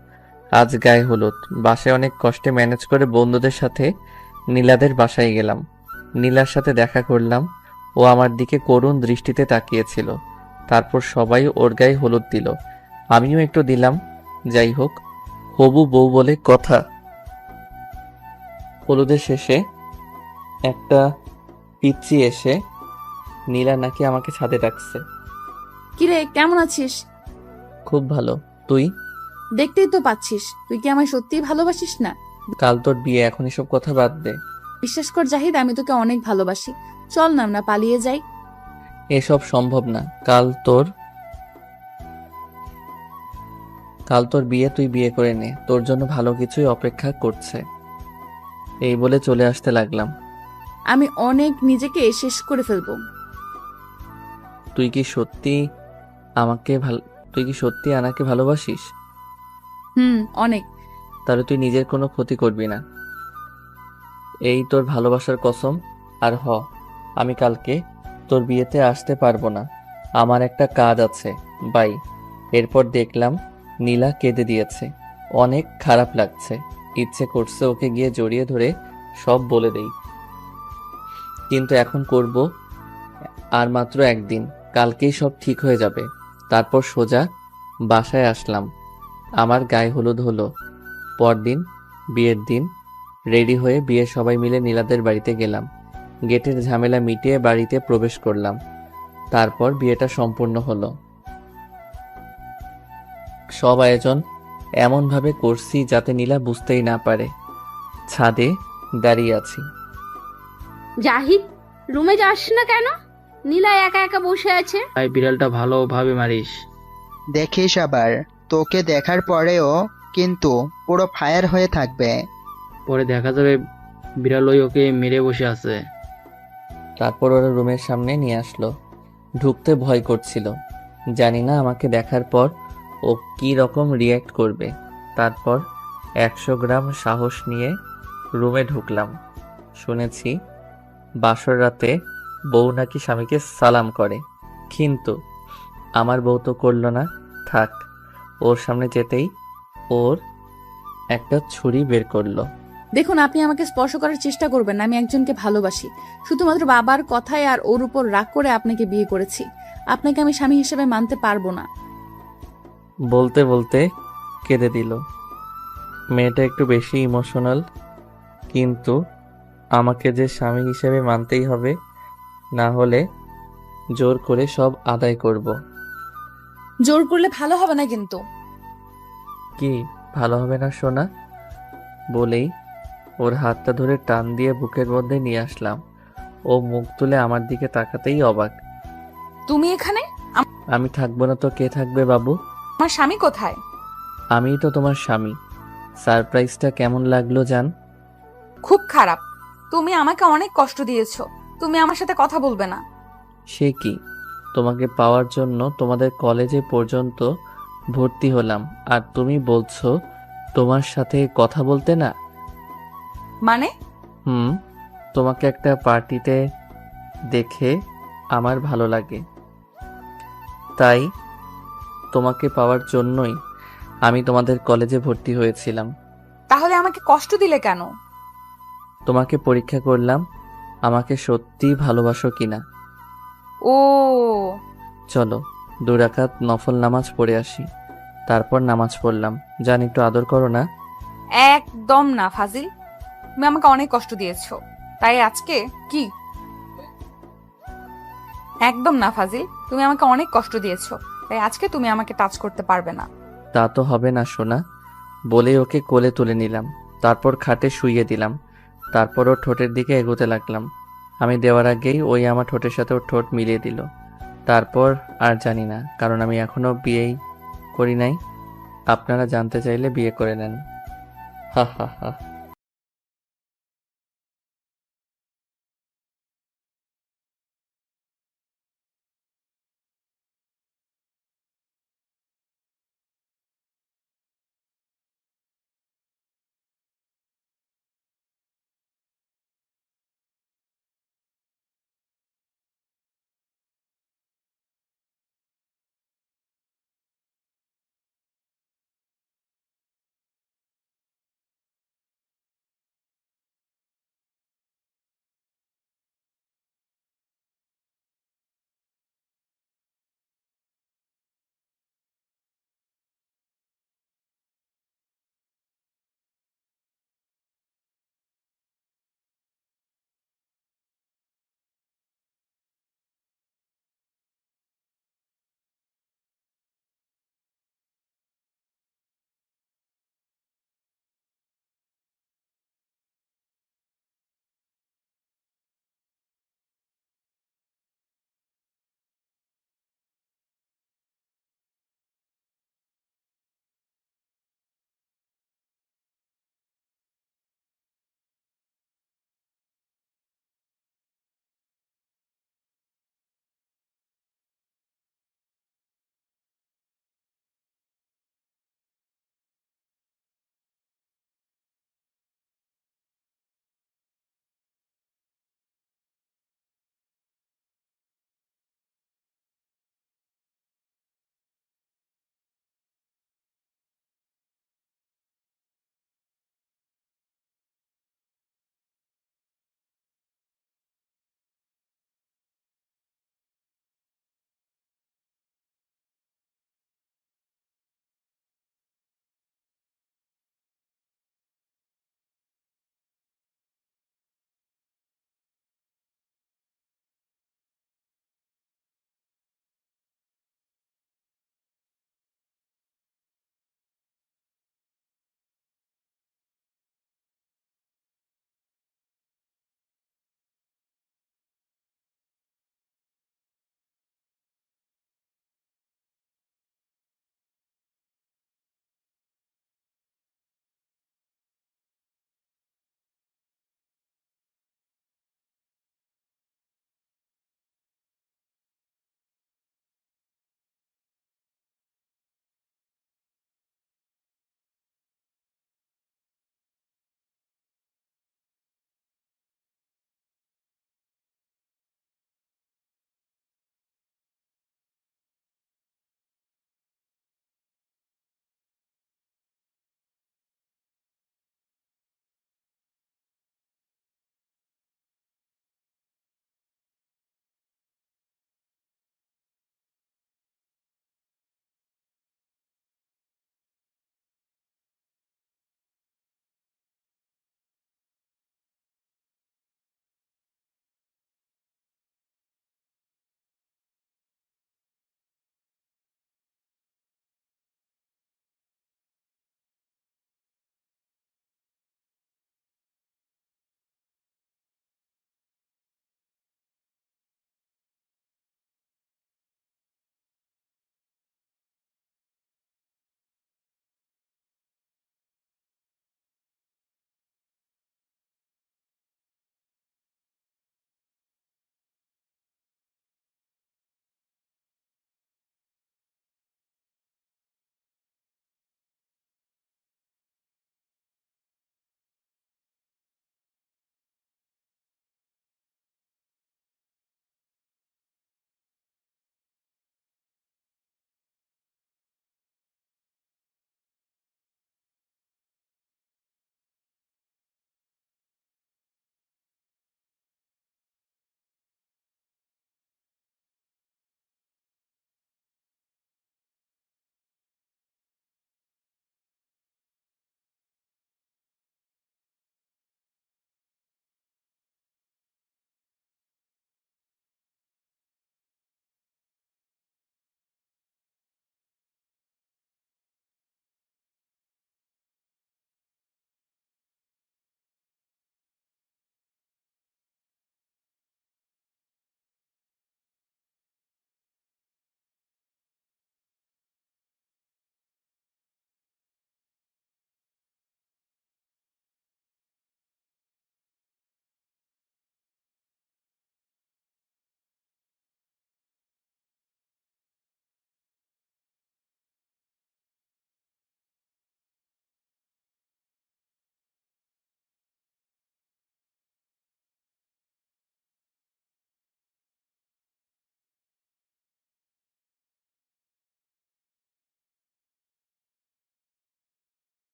আজ গায়ে হলুদ। বাসায় অনেক কষ্টে ম্যানেজ করে বন্ধুদের সাথে নীলাদের বাসায় গেলাম। নীলার সাথে দেখা করলাম। ও আমার দিকে করুণ দৃষ্টিতে তাকিয়েছিল। তারপর সবাই ওর গায়ে হলুদ দিল, আমিও একটু দিলাম। যাই হোক, হবু বউ বলে কথা। হলুদের শেষে একটা পিচ্চি এসে নীলা নাকি আমাকে ছাদে ডাকছে। কিরে, কেমন আছিস? খুব ভালো। তুই? দেখতেই তো পাচ্ছিস। তুই কি আমায় সত্যিই ভালোবাসিস না? কাল তোর বিয়ে, এখন এসব কথা বাদ দে। বিশ্বাস কর জাহিদ, আমি তোকে অনেক ভালোবাসি। চল না আমরা পালিয়ে যাই। এসব সম্ভব না। কাল তোর বিয়ে, তুই বিয়ে করে নে। তোর জন্য ভালো কিছুই অপেক্ষা করছে। এই বলে চলে আসতে লাগলাম। আমি অনেক নিজেকে শেষ করে ফেলবো। তুই কি সত্যি আনাকে ভালোবাসিস? অনেক। তাহলে তুই নিজের কোনো ক্ষতি করবি না। এই তোর ভালোবাসার কসম। আর আমি কালকে তোর বিয়েতে আসতে পারবো না। আমার একটা কাজ আছে। বাই। এরপর দেখলাম নীলা কেঁদে দিয়েছে। অনেক খারাপ লাগছে। ইচ্ছে করছে ওকে গিয়ে জড়িয়ে ধরে সব বলে দেই, কিন্তু এখন করব আর মাত্র একদিন। কালকেই সব ঠিক হয়ে যাবে। তারপর সোজা বাসায় আসলাম। আমার গায়ে হলুদ হলো। পরদিন বিয়ের দিন। রেডি হয়ে বিয়ে সবাই মিলে নীলাদের বাড়িতে গেলাম। গেটের ঝামেলা মিটিয়ে বাড়িতে প্রবেশ করলাম। তারপর বিয়েটা সম্পূর্ণ হলো। সব আয়োজন এমনভাবে করছি যাতে নীলা বুঝতেই না পারে। ছাদে দাঁড়িয়ে আছি। জাহিদ, রুমে যাস না কেন? নীলা একা একা বসে আছে। তাই বিড়ালটা ভালোভাবে মারিস। দেখিস আবার, তোকে দেখার পরেও কিন্তু পুরো ফায়ার হয়ে থাকবে। পরে দেখা যাবে বিড়ালই ওকে মেরে বসে আছে। তারপর ওরা রুমের সামনে নিয়ে আসলো। ঢুকতে ভয় করছিল। জানি না আমাকে দেখার পর ও কি রকম রিয়্যাক্ট করবে। তারপর 100 গ্রাম সাহস নিয়ে রুমে ঢুকলাম। শুনেছি বাসর রাতে বউ নাকি স্বামীকে সালাম করে, কিন্তু আমার বউ তো করলো না। থাক, ওর সামনে যেতেই ওর একটা ছুরি বের করলো। দেখুন, আপনি আমাকে স্পর্শ করার চেষ্টা করবেন না। আমি একজনকে ভালোবাসি। শুধুমাত্র বাবার কথায় আর ওর উপর রাগ করে আপনাকে বিয়ে করেছি। আপনাকে আমি স্বামী হিসেবে মানতে পারবো না। বলতে বলতে কেঁদে দিল। মেয়েটা একটু বেশি ইমোশনাল, কিন্তু আমাকে যে স্বামী হিসেবে মানতেই হবে, না হলে জোর করে সব আদায় করব। জোর করলে ভালো হবে না কিন্তু। কি ভালো হবে না সোনা? বলেই ওর হাতটা ধরে টান দিয়ে বুকের মধ্যে নিয়ে আসলাম। ও মুখ তুলে আমার দিকে তাকাতেই অবাক। তুমি এখানে? আমি থাকবো না তো কে থাকবে বাবু? আমার স্বামী কোথায়? আমিই তো তোমার স্বামী। সারপ্রাইজটা কেমন লাগলো জান? খুব খারাপ। তুমি আমাকে অনেক কষ্ট দিয়েছো। তুমি আমার সাথে কথা বলবে না। সে কি, তোমাকে পাওয়ার জন্য তোমাদের কলেজে পর্যন্ত ভর্তি হলাম, আর তুমি বলছো তোমার সাথে কথা বলতে না? মানে? তোমাকে একটা পার্টিতে দেখে আমার ভালো লাগে, তাই তোমাকে পাওয়ার জন্যই আমি তোমাদের কলেজে ভর্তি হয়েছিলাম। তাহলে আমাকে কষ্ট দিলে কেন? তোমাকে পরীক্ষা করলাম আমাকে সত্যিই ভালোবাসো কিনা। ও, চলো 2 রাকাত নফল নামাজ পড়ে আসি। তারপর নামাজ পড়লাম। জান একটু আদর করো না? একদম না ফাজিল। তুমি আমাকে অনেক কষ্ট দিয়েছো, তাই আজকে কি? একদম না ফাজিল, তুমি আমাকে অনেক কষ্ট দিয়েছো, তাই আজকে তুমি আমাকে টাচ করতে পারবে না। তা তো হবে না সোনা। বলে ওকে কোলে তুলে নিলাম। তারপর খাটে শুইয়ে দিলাম। তারপর ওর ঠোঁটের দিকে এগোতে লাগলাম। আমি দেওয়ার আগেই ওই আমার ঠোঁটের সাথে ওর ঠোঁট মিলিয়ে দিল। তারপর আর জানি না, কারণ আমি এখনো বিয়েই করি নাই। আপনারা জানতে চাইলে বিয়ে করে নেন। হা হা হা।